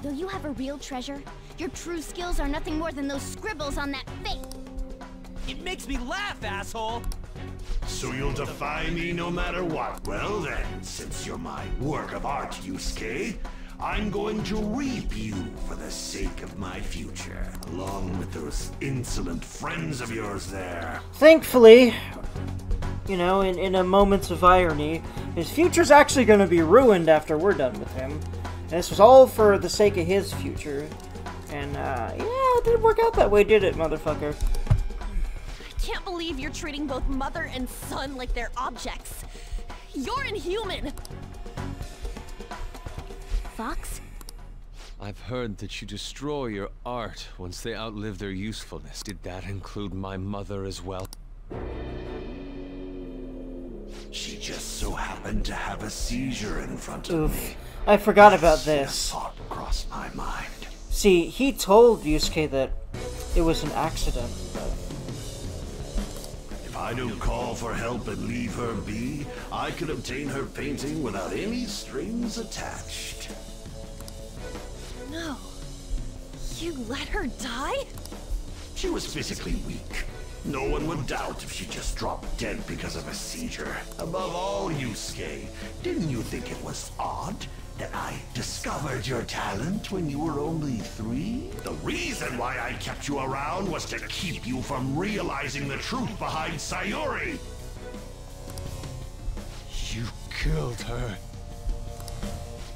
Though you have a real treasure, your true skills are nothing more than those scribbles on that fake. It makes me laugh, asshole! So you'll defy me no matter what? Well then, since you're my work of art, Yusuke, I'm going to reap you for the sake of my future, along with those insolent friends of yours there. Thankfully, you know, in a moment of irony, his future's actually going to be ruined after we're done with him. And this was all for the sake of his future. And, yeah, it didn't work out that way, did it, motherfucker? I can't believe you're treating both mother and son like they're objects. You're inhuman! Fox? I've heard that you destroy your art once they outlive their usefulness. Did that include my mother as well? She just so happened to have a seizure in front of me. I forgot about this. Thought crossed my mind. See, he told Yusuke that it was an accident, but... If I don't call for help and leave her be, I could obtain her painting without any strings attached. No. You let her die? She was physically weak. No one would doubt if she just dropped dead because of a seizure. Above all, Yusuke, didn't you think it was odd that I discovered your talent when you were only 3? The reason why I kept you around was to keep you from realizing the truth behind Sayuri. You killed her.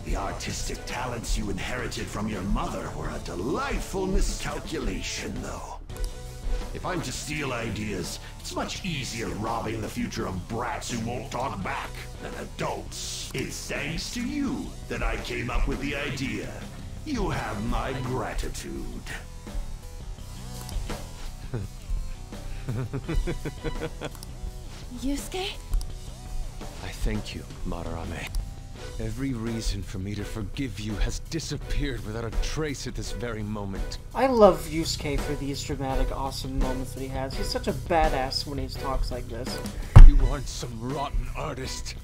The artistic talents you inherited from your mother were a delightful miscalculation, though. If I'm to steal ideas, it's much easier robbing the future of brats who won't talk back than adults. It's thanks to you that I came up with the idea. You have my gratitude. Yusuke? I thank you, Madarame. Every reason for me to forgive you has disappeared without a trace at this very moment. I love Yusuke for these dramatic, awesome moments that he has. He's such a badass when he talks like this. You aren't some rotten artist.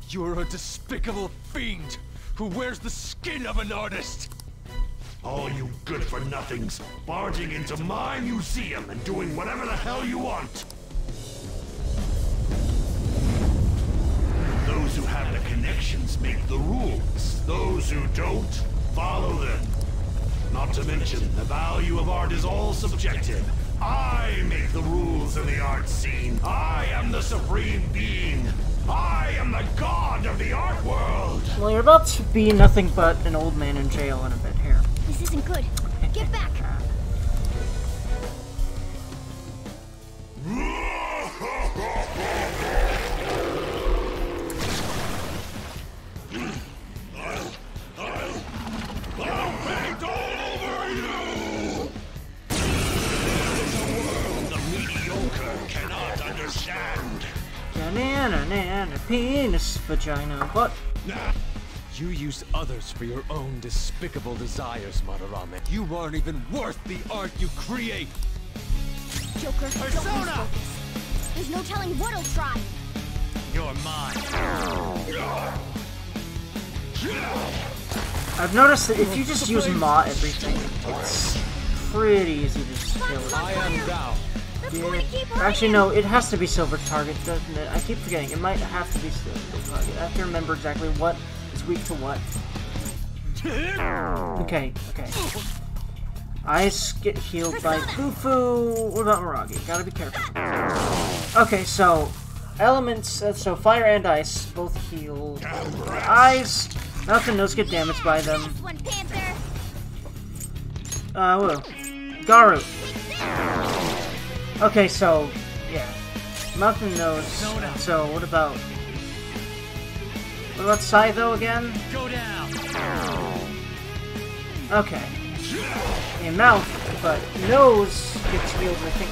You're a despicable fiend who wears the skin of an artist. All you good-for-nothings barging into my museum and doing whatever the hell you want. Those who have the connections make the rules. Those who don't, follow them. Not to mention, the value of art is all subjective. I make the rules in the art scene. I am the supreme being. I am the god of the art world. Well, you're about to be nothing but an old man in jail in a bit here. This isn't good. Get back! Banana, penis, vagina, what? You use others for your own despicable desires, Madarame. You aren't even worth the art you create! Joker, don't lose focus. There's no telling what'll try. You're mine. I've noticed that if you just use Ma everything, it's pretty easy to just kill it. I am thou. Yeah. Actually, no, it has to be silver target, doesn't it? I keep forgetting. It might have to be silver target. I have to remember exactly what is weak to what. Okay. Eyes get healed by Fufu. What about Miragi? Gotta be careful. Okay, so elements. So fire and ice both heal. Eyes. Nothing. Those get damaged by them. Whoa. Garu. Okay, so, yeah. Nothing knows. So, what about Scytho again? Go down. Okay. A mouth, but nose gets healed, I think.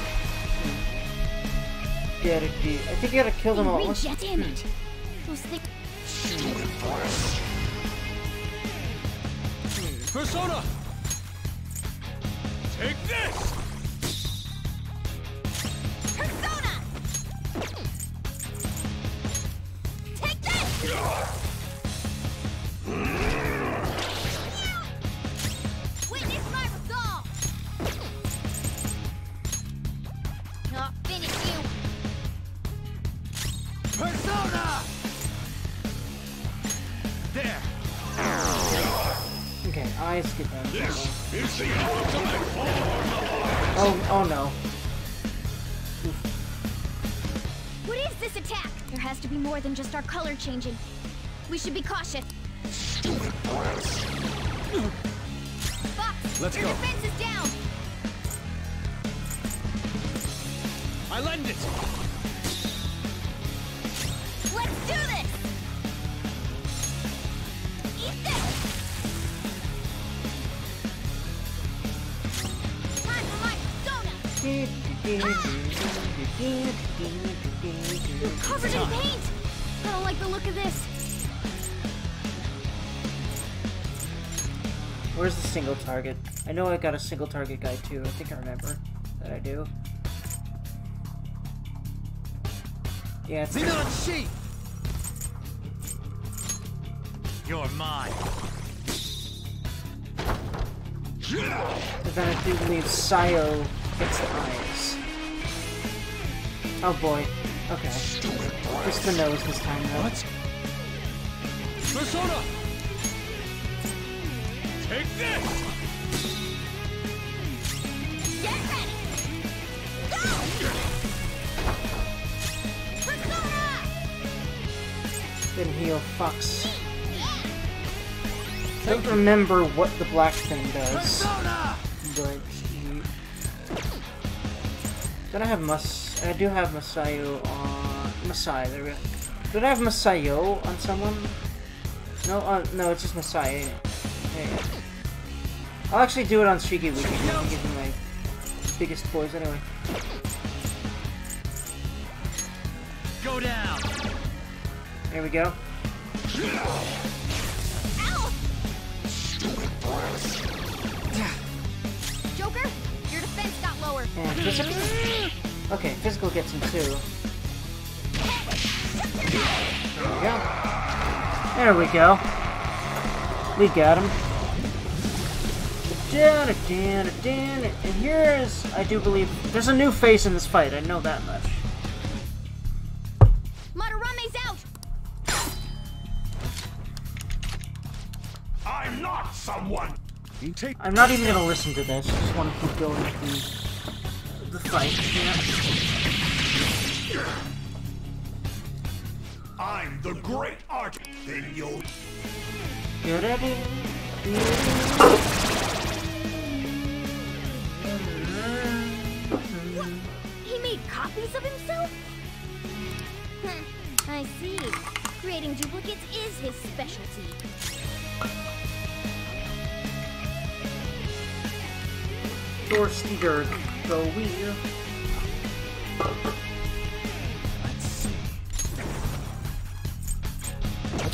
Dergy. I think you gotta kill them all. Persona! Take this! Persona! Take this! Witness my resolve! I'll finish you! Persona! There! Okay, eyes get them. This is the ultimate form! Oh no. What is this attack? There has to be more than just our color changing. We should be cautious. Stupid brats! Fox, Let's your go. defense is down! I lend it. Let's do this! Eat this! Time for my soda! You're covered in paint! I don't like the look of this. Where's the single target? I know I got a single target guy too. I think I remember that I do. Yeah, it's sheet. You're mine. But then I do believe Sayo gets the eyes. Oh boy. Okay. Just the nose this time though. What? Persona! Take this! Get ready! Go! Persona! Then heal fucks. I don't remember what the black thing does. Persona! But then I have I do have Masayo on Masai. There we go. Did I have Masayo on someone? No, no, it's just Masai. Ain't it? Yeah. I'll actually do it on Streaky Weekend. I can give you my biggest boys anyway. Go down. There we go. Ow! Joker, your defense got lower. And physical. Okay, physical gets him too. There we go. We got him. And here's, I do believe, there's a new face in this fight. I know that much. Madarame's out. I'm not someone. I'm not even gonna listen to this. I just want to keep going with the fight. Yeah. I'm the great artist. Then you'll. What? He made copies of himself? I see. Creating duplicates is his specialty. Dorsey Derg, go wheel.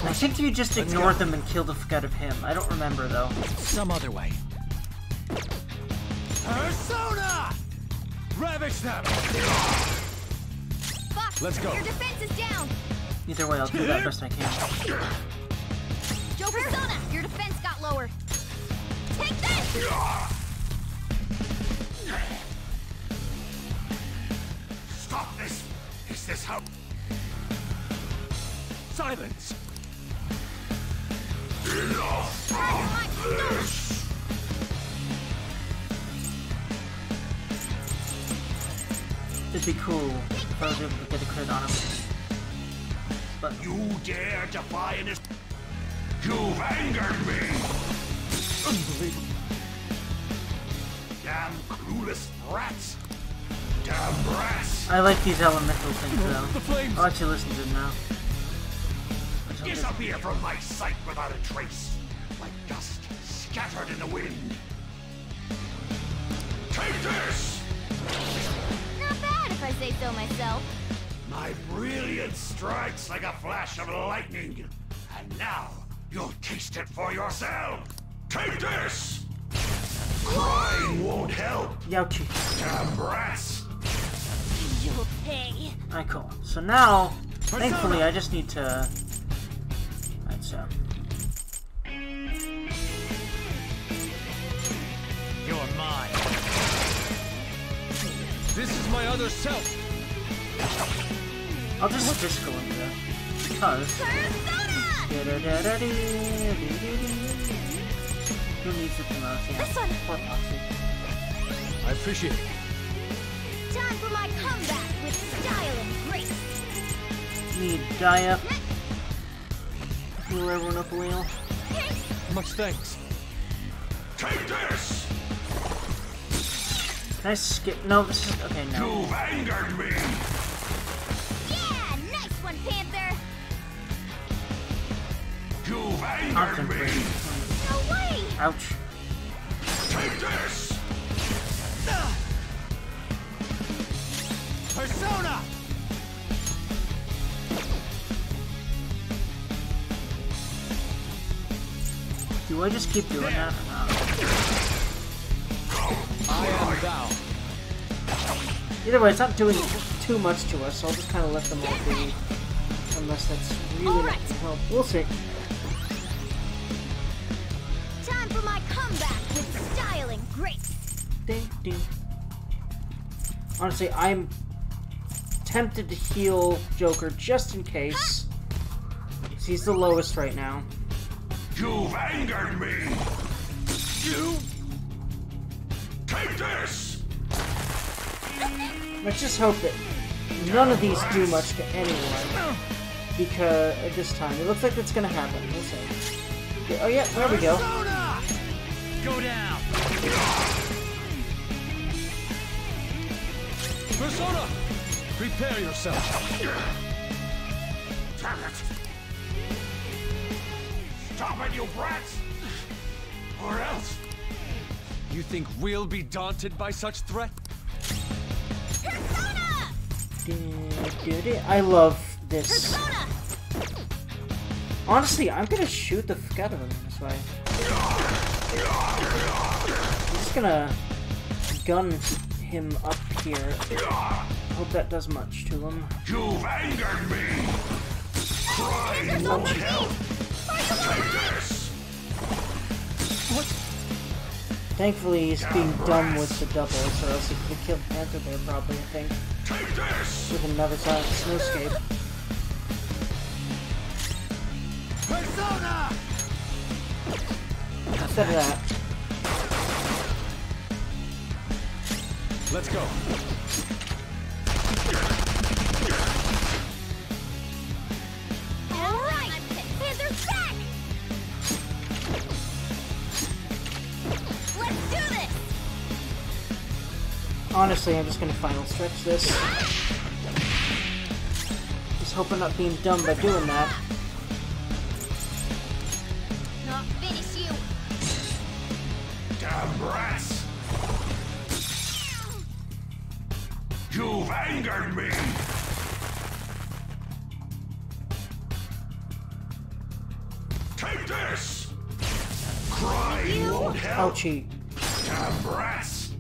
I think you just ignored them and killed the fuck out of him. I don't remember though. Some other way. Persona! Ravage them! Fox, let's go. Your defense is down. Either way, I'll do that best I can. Joe Persona, your defense got lower. Take this! Stop this! Is this how? Silence! Enough of this! It'd be cool if I was able to get a crit on him. But You dare defy an You've angered me! Unbelievable. Damn clueless rats! Damn brats! I like these elemental things though. The flames! I'll actually listen to them now. Disappear from my sight without a trace, like dust scattered in the wind. Take this! Not bad if I say so myself. My brilliance strikes like a flash of lightning. And now, you'll taste it for yourself. Take this! Crying won't help. Youchie. Damn brats! You'll pay. Alright, cool. So now, thankfully, I just need to... Alright, so... You're mine. This is my other self. I'll just physical into that. Because... Who needs it the most? Yeah. This one. Poor Foxy. I appreciate it. Time for my comeback with style and grace. Need die up. Heal everyone up a wheel. Much thanks. Take this! Can I skip? No, this is... Okay, no. You've angered me! Yeah, nice one, Panther. You've angered me! No way. Ouch. Take this! Persona! Do I just keep doing that? I am thou. Either way, it's not doing too much to us, so I'll just kind of let them all be. Unless that's really not gonna help. We'll see. Time for my comeback with style and grace. Ding, ding. Honestly, I'm tempted to heal Joker just in case. He's the lowest right now. You've angered me! You... Take this! Let's just hope that none of these do much to anyone. Because at this time, it looks like that's gonna happen. We'll see. Oh yeah, there we go. Go down! Persona! Prepare yourself! Damn it! Stop it, you brats! Or else... You think we'll be daunted by such threat? Persona! I love this. Persona! Honestly, I'm gonna shoot the fuck out of him this way. I'm just gonna gun him up here. Hope that does much to him. You've angered me! Cry, won't help! Take this! What? Thankfully, he's being dumb with the doubles, or else he could have killed Panther there probably, I think. Take this! With another silent snowscape. Persona! Instead of that. Let's go. All right, Panther's back. Let's do this. Honestly, I'm just gonna final stretch this. Just hope I'm not being dumb by doing that. Not finish you. Damn brats! You've angered me! Take this! Crying won't help! Ouchie. Damn brats!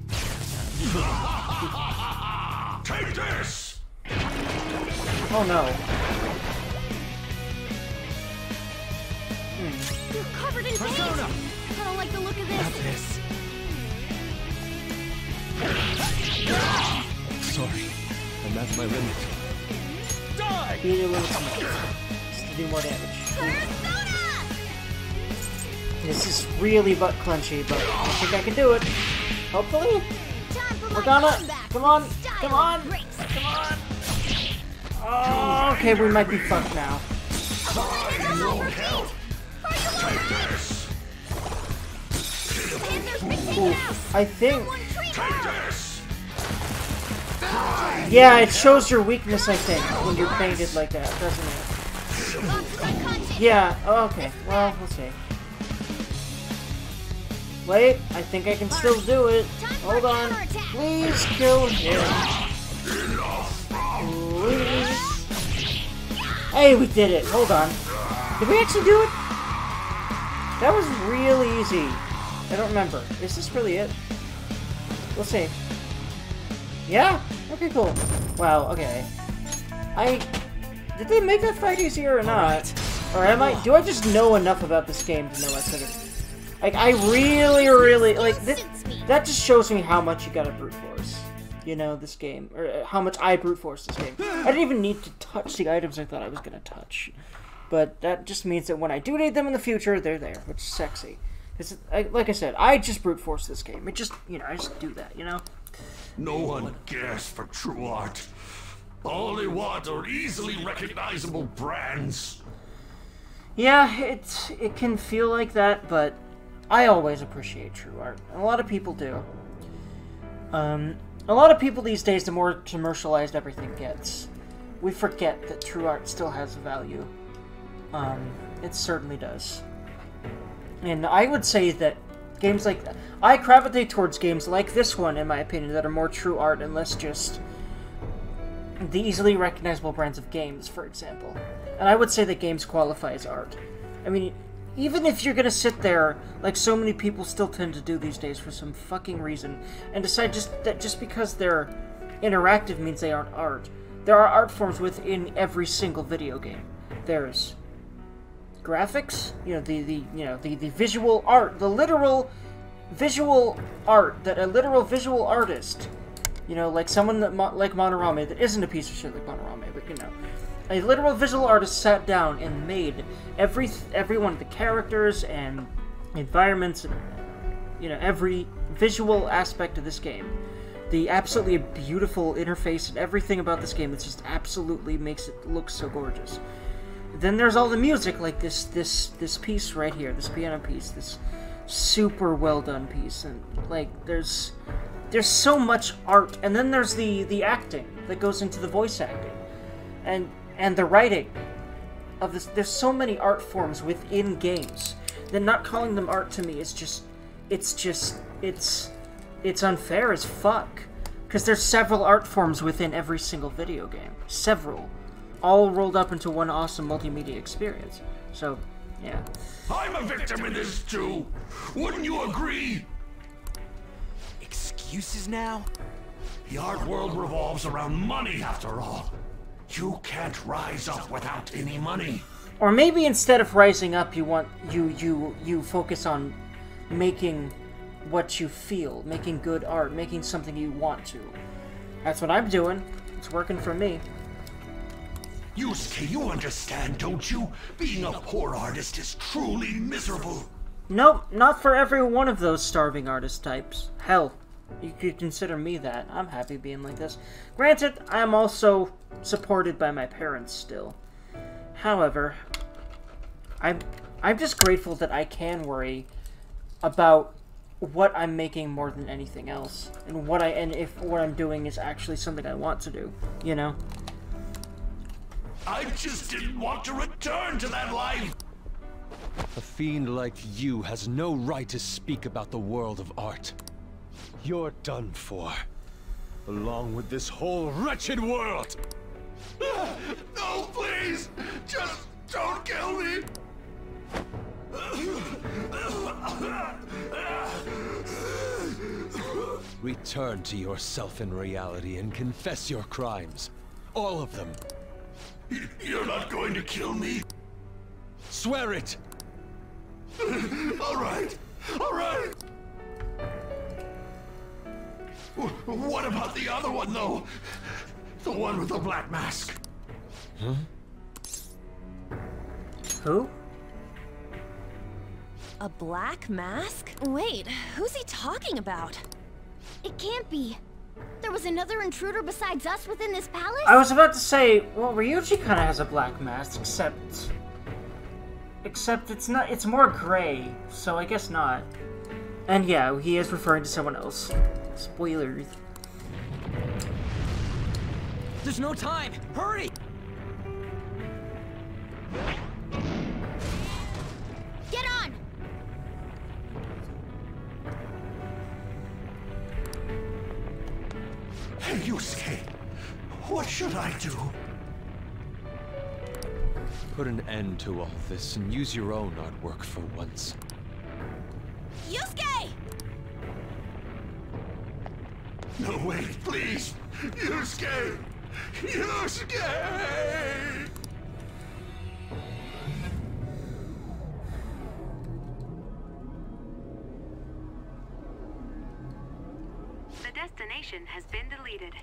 Take this! Oh no. You're covered in paint. Persona! I don't like the look of this. Sorry, I'm at my limit. Die! Beat it with some just to do more damage. Persona! This is really butt clenchy, but I think I can do it. Hopefully. Time for We're my gonna. comeback Come on. with style Come on. and grace. Come on. Oh, okay, we might be fucked now. Crying won't help! Take this! Panther's been taken Ooh, out. I think. Take this! Yeah, it shows your weakness, I think, when you're painted like that, doesn't it? On to my content. Yeah, oh, okay. Well, we'll see. Wait, I think I can still do it. Hold on. Please kill him. Please. Hey, we did it. Hold on. Did we actually do it? That was real easy. I don't remember. Is this really it? We'll see. Yeah? Okay, cool. Wow, okay. Did they make that fight easier or not? Or am I... Do I just know enough about this game to know I could have... Like, I really... Like, that just shows me how much you gotta brute force. You know, this game. Or how much I brute force this game. I didn't even need to touch the items I thought I was gonna touch. But that just means that when I do need them in the future, they're there, which is sexy. Because, like I said, I just brute force this game. It just, you know, I just do that, you know? No one cares for true art. All they want are easily recognizable brands. Yeah, it can feel like that, but I always appreciate true art. And a lot of people do. A lot of people these days, the more commercialized everything gets, we forget that true art still has value. It certainly does. And I would say that games like that, I gravitate towards games like this one, in my opinion, that are more true art and less just the easily recognizable brands of games, for example. And I would say that games qualify as art. I mean, even if you're gonna sit there, like so many people still tend to do these days for some fucking reason, and decide that just because they're interactive means they aren't art. There are art forms within every single video game. There's graphics, the visual art, the literal visual art that a literal visual artist, like someone that like Madarame, that isn't a piece of shit like Madarame, but a literal visual artist sat down and made every one of the characters and environments, and every visual aspect of this game. The absolutely beautiful interface and everything about this game that just absolutely makes it look so gorgeous. Then there's all the music, like this piece right here, this piano piece, this super well done piece, and like there's so much art. And then there's the acting that goes into the voice acting, and the writing of this. There's so many art forms within games that not calling them art to me is it's unfair as fuck, because there's several art forms within every single video game. Several. All rolled up into one awesome multimedia experience. So, yeah. I'm a victim in this too! Wouldn't you agree? Excuses now? The art world revolves around money after all. You can't rise up without any money. Or maybe instead of rising up, you focus on making what you feel, making good art, making something you want to. That's what I'm doing. It's working for me. Yusuke, you understand, don't you? Being a poor artist is truly miserable. Nope, not for every one of those starving artist types. Hell, you could consider me that. I'm happy being like this. Granted, I am also supported by my parents still. However, I'm just grateful that I can worry about what I'm making more than anything else, and if what I'm doing is actually something I want to do, I just didn't want to return to that life! A fiend like you has no right to speak about the world of art. You're done for. Along with this whole wretched world! No, please! Just don't kill me! Return to yourself in reality and confess your crimes. All of them. You're not going to kill me? Swear it! All right. What about the other one, though? The one with the black mask. Huh? Who? A black mask? Wait, who's he talking about? It can't be. There was another intruder besides us within this palace? I was about to say, well, Ryuji kind of has a black mask, except it's not. It's more gray, so I guess not. And yeah, he is referring to someone else. Spoilers. There's no time! Hurry! Get on! Hey, Yusuke, what should I do? Put an end to all this and use your own artwork for once. Yusuke! No, wait, please! Yusuke! Yusuke! The destination has been deleted.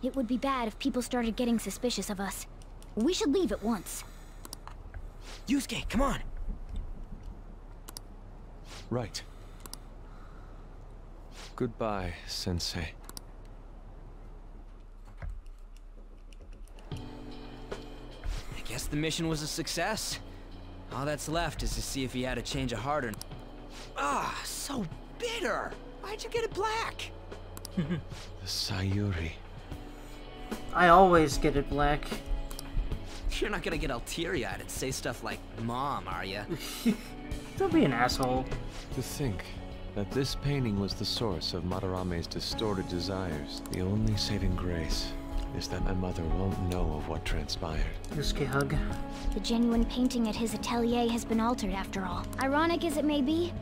It would be bad if people started getting suspicious of us. We should leave at once. Yusuke, come on! Right. Goodbye, Sensei. I guess the mission was a success. All that's left is to see if he had a change of heart or... Ah, so bitter! Why'd you get it black? The Sayuri. I always get it black. You're not gonna get all teary-eyed and say stuff like, Mom, are ya? Don't be an asshole. To think that this painting was the source of Madarame's distorted desires. The only saving grace is that my mother won't know of what transpired. Yusuke hug. The genuine painting at his atelier has been altered after all. Ironic as it may be,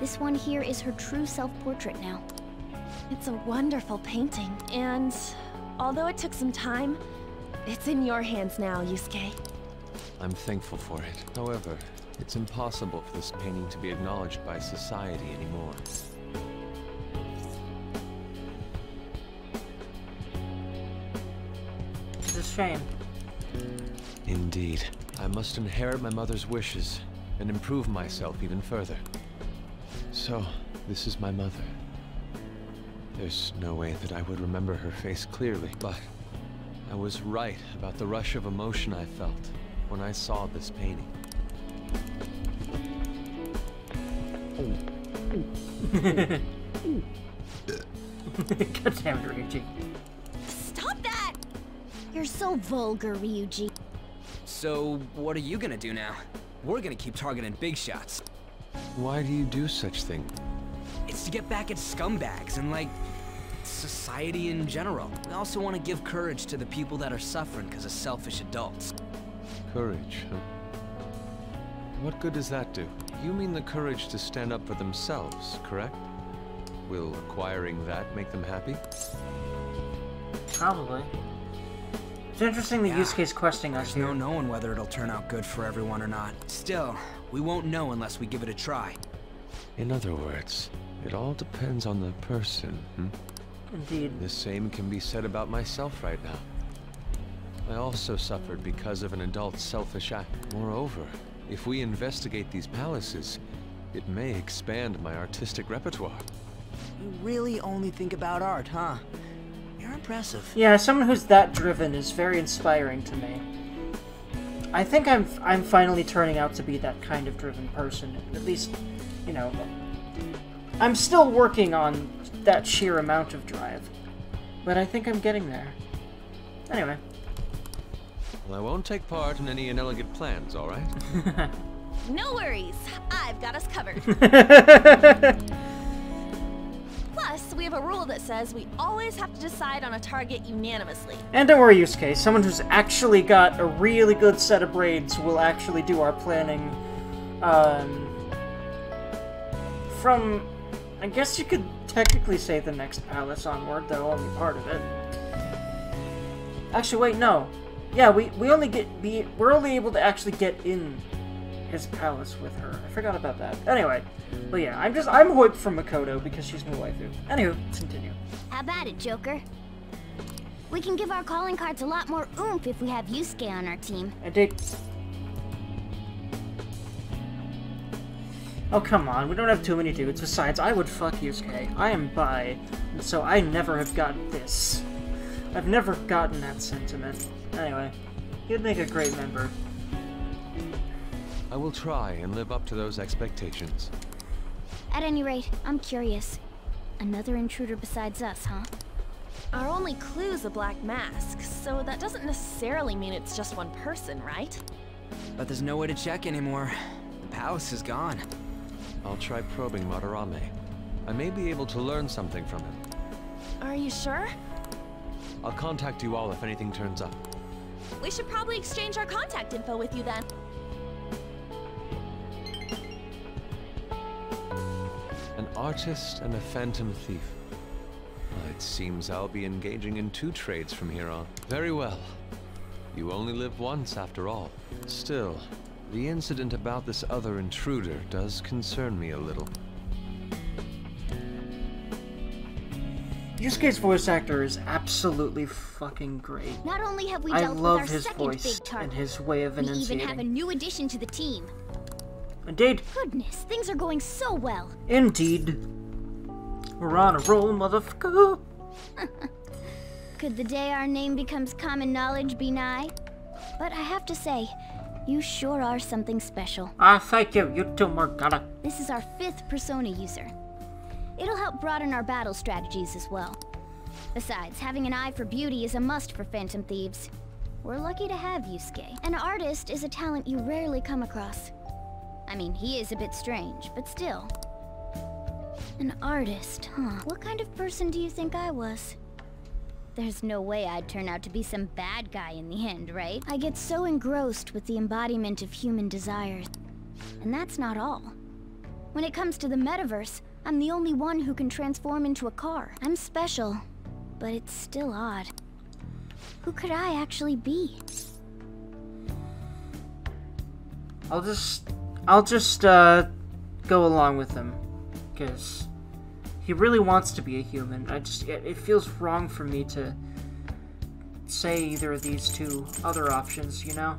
this one here is her true self-portrait now. It's a wonderful painting, and although it took some time, it's in your hands now, Yusuke. I'm thankful for it. However, it's impossible for this painting to be acknowledged by society anymore. It's a shame. Indeed. I must inherit my mother's wishes and improve myself even further. So, this is my mother. There's no way that I would remember her face clearly, but I was right about the rush of emotion I felt when I saw this painting. God damn it, Ryuji. Stop that! You're so vulgar, Ryuji. So, what are you gonna do now? We're gonna keep targeting big shots. Why do you do such things? It's to get back at scumbags and, like, society in general. We also want to give courage to the people that are suffering because of selfish adults. Courage, huh? What good does that do? You mean the courage to stand up for themselves, correct? Will acquiring that make them happy? Probably. It's interesting that Yusuke's questing us here. There's no knowing whether it'll turn out good for everyone or not. Still, we won't know unless we give it a try. In other words, it all depends on the person, Indeed. The same can be said about myself right now. I also suffered because of an adult's selfish act. Moreover, if we investigate these palaces, it may expand my artistic repertoire. You really only think about art, huh? You're impressive. Yeah, someone who's that driven is very inspiring to me. I think I'm finally turning out to be that kind of driven person. At least, you know, I'm still working on that sheer amount of drive, but I think I'm getting there. Anyway. Well, I won't take part in any inelegant plans, all right? No worries, I've got us covered. Plus, we have a rule that says we always have to decide on a target unanimously. And don't worry, Yusuke, someone who's actually got a really good set of braids will actually do our planning, from, I guess you could technically say the next palace onward, though only part of it. Actually, wait, no. Yeah, we're only able to actually get in his palace with her. I forgot about that. Anyway, but yeah, I'm hyped for Makoto because she's my waifu. Anywho, let's continue. How about it, Joker? We can give our calling cards a lot more oomph if we have Yusuke on our team. Indeed. Oh, come on, we don't have too many dudes. Besides, I would fuck Yusuke. I am bi, and so I never have gotten this. I've never gotten that sentiment. Anyway, he'd make a great member. I will try and live up to those expectations. At any rate, I'm curious. Another intruder besides us, huh? Our only clue's a black mask, so that doesn't necessarily mean it's just one person, right? But there's no way to check anymore. The palace is gone. I'll try probing Madarame. I may be able to learn something from him. Are you sure? I'll contact you all if anything turns up. We should probably exchange our contact info with you then. An artist and a phantom thief. Well, it seems I'll be engaging in 2 trades from here on. Very well. You only live once after all. Still, the incident about this other intruder does concern me a little. Yusuke's voice actor is absolutely fucking great. Not only have we I dealt love with our his second voice big target, and his way of we enunciating. even have a new addition to the team. Indeed. Goodness, things are going so well. Indeed. We're on a roll, motherfucker. Could the day our name becomes common knowledge be nigh? But I have to say, you sure are something special. Ah, thank you. You too, Morgana. This is our 5th persona user. It'll help broaden our battle strategies as well. Besides, having an eye for beauty is a must for Phantom Thieves. We're lucky to have Yusuke. An artist is a talent you rarely come across. I mean, he is a bit strange, but still. An artist, huh? What kind of person do you think I was? There's no way I'd turn out to be some bad guy in the end, right? I get so engrossed with the embodiment of human desires. And that's not all. When it comes to the metaverse, I'm the only one who can transform into a car. I'm special, but it's still odd. Who could I actually be? I'll just go along with him, because he really wants to be a human. It feels wrong for me to say either of these two other options, you know?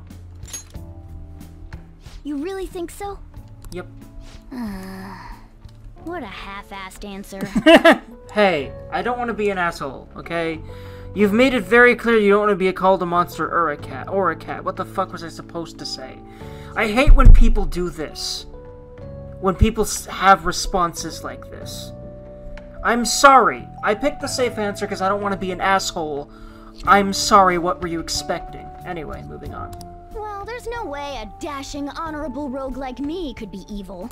You really think so? Yep. What a half-assed answer. Hey, I don't want to be an asshole, okay? You've made it very clear you don't want to be called a monster or a cat. What the fuck was I supposed to say? I hate when people do this. When people have responses like this. I'm sorry. I picked the safe answer because I don't want to be an asshole. I'm sorry, what were you expecting? Anyway, moving on. Well, there's no way a dashing, honorable rogue like me could be evil.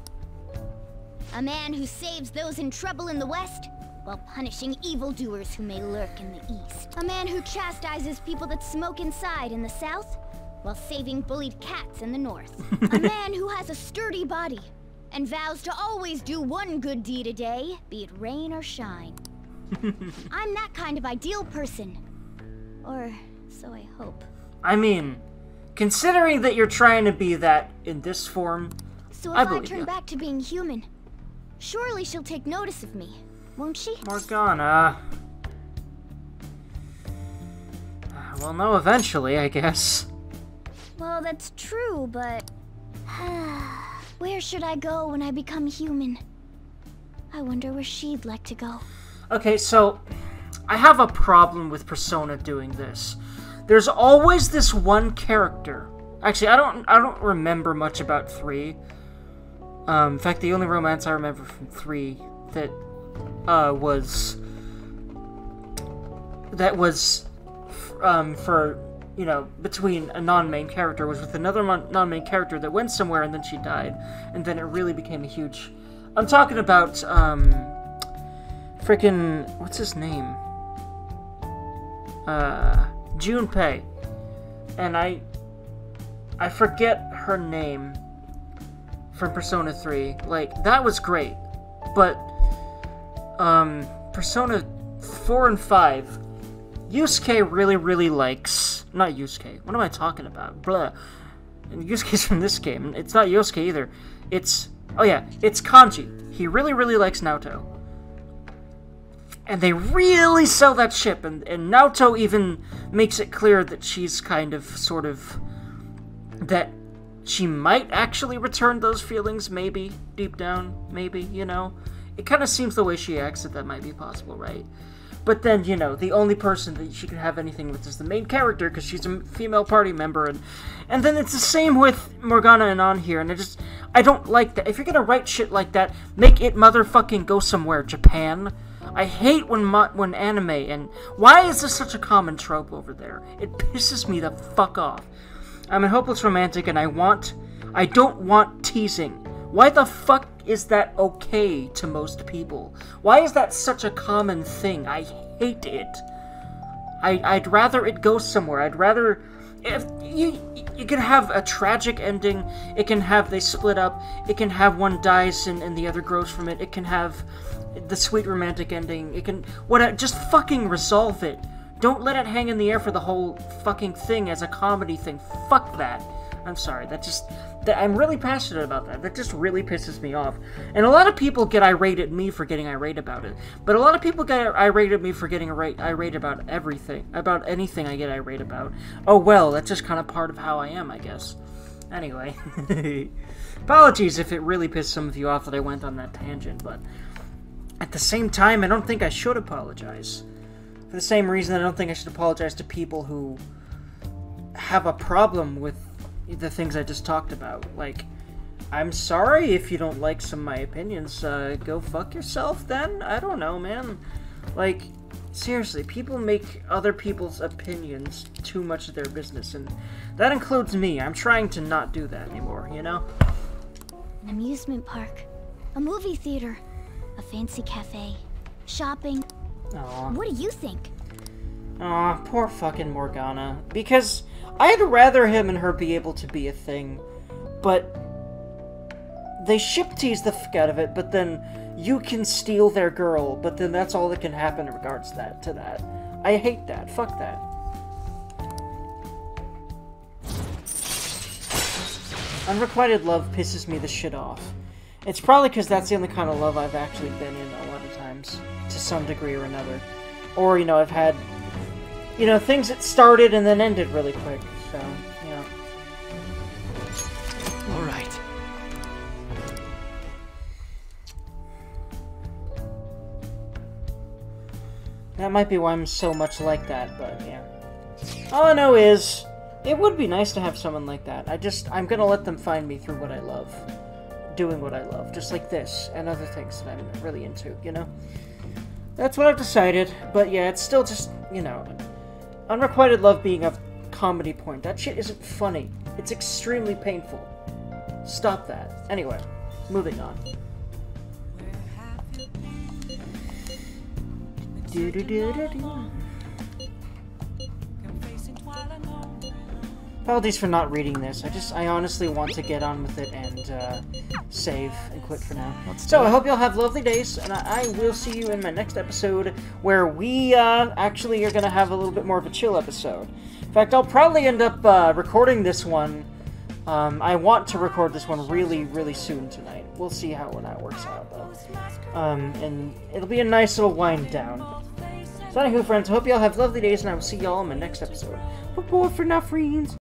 A man who saves those in trouble in the West, while punishing evildoers who may lurk in the East. A man who chastises people that smoke inside in the South, while saving bullied cats in the North. A man who has a sturdy body, and vows to always do one good deed a day, be it rain or shine. I'm that kind of ideal person. Or so I hope. I mean, considering that you're trying to be that in this form, so if I turn back to being human, surely she'll take notice of me, won't she? Morgana. Well, no, eventually, I guess. Well, that's true, but... where should I go when I become human? I wonder where she'd like to go. Okay, so... I have a problem with Persona doing this. There's always this one character. Actually, I don't remember much about 3. In fact, the only romance I remember from 3 that was for, you know, between a non-main character was with another non-main character that went somewhere and then she died, and then it really became a huge... I'm talking about frickin' what's his name? Junpei, and I forget her name from Persona 3. Like, that was great, but Persona 4 and 5, Yusuke really likes, not Yusuke, what am I talking about? Blah. And Yusuke's from this game. It's not Yosuke either. It's, oh yeah, it's Kanji. He really likes Naoto. And they really sell that ship, and Naoto even makes it clear that she's kind of, sort of, that she might actually return those feelings, maybe, deep down, maybe, you know? It kind of seems the way she acts that might be possible, right? But then, you know, the only person that she can have anything with is the main character, because she's a female party member, and then it's the same with Morgana and On here, and I don't like that. If you're gonna write shit like that, make it motherfucking go somewhere, Japan. I hate when anime, and why is this such a common trope over there? It pisses me the fuck off. I'm a hopeless romantic, and I don't want teasing. Why the fuck is that okay to most people? Why is that such a common thing? I hate it. I'd rather it go somewhere. I'd rather... If you can have a tragic ending, it can have they split up, it can have one dies and the other grows from it, it can have the sweet romantic ending, it can... just fucking resolve it. Don't let it hang in the air for the whole fucking thing as a comedy thing. Fuck that. I'm sorry, I'm really passionate about that. That just really pisses me off. And a lot of people get irate at me for getting irate about it. But a lot of people get irate at me for getting irate about everything. About anything I get irate about. Oh well, that's just kind of part of how I am, I guess. Anyway. Apologies if it really pissed some of you off that I went on that tangent, but... At the same time, I don't think I should apologize. For the same reason I don't think I should apologize to people who have a problem with the things I just talked about. Like, I'm sorry if you don't like some of my opinions. Go fuck yourself then? I don't know, man. Like, seriously, people make other people's opinions too much of their business, and that includes me. I'm trying to not do that anymore, you know? An amusement park, a movie theater, a fancy cafe, shopping. Aw. What do you think? Aw, poor fucking Morgana. Because I'd rather him and her be able to be a thing, but they ship tease the fuck out of it, but then you can steal their girl, but then that's all that can happen in regards to that. I hate that. Fuck that. Unrequited love pisses me the shit off. It's probably because that's the only kind of love I've actually been in a lot of times, to some degree or another. Or, you know, I've had, you know, things that started and then ended really quick, so, you know. Alright. That might be why I'm so much like that, but yeah. All I know is, it would be nice to have someone like that. I'm gonna let them find me through what I love. Doing what I love. Just like this, and other things that I'm really into, you know? That's what I've decided, but yeah, it's still just, you know, unrequited love being a comedy point. That shit isn't funny. It's extremely painful. Stop that. Anyway, moving on. Apologies for not reading this. I honestly want to get on with it and save and quit for now. So I hope y'all have lovely days, and I will see you in my next episode, where we actually are gonna have a little bit more of a chill episode. In fact, I'll probably end up recording this one. I want to record this one really, really soon tonight. We'll see how that works out, though. And it'll be a nice little wind down. So anywho, friends, I hope y'all have lovely days, and I will see y'all in my next episode. Bye for now, friends.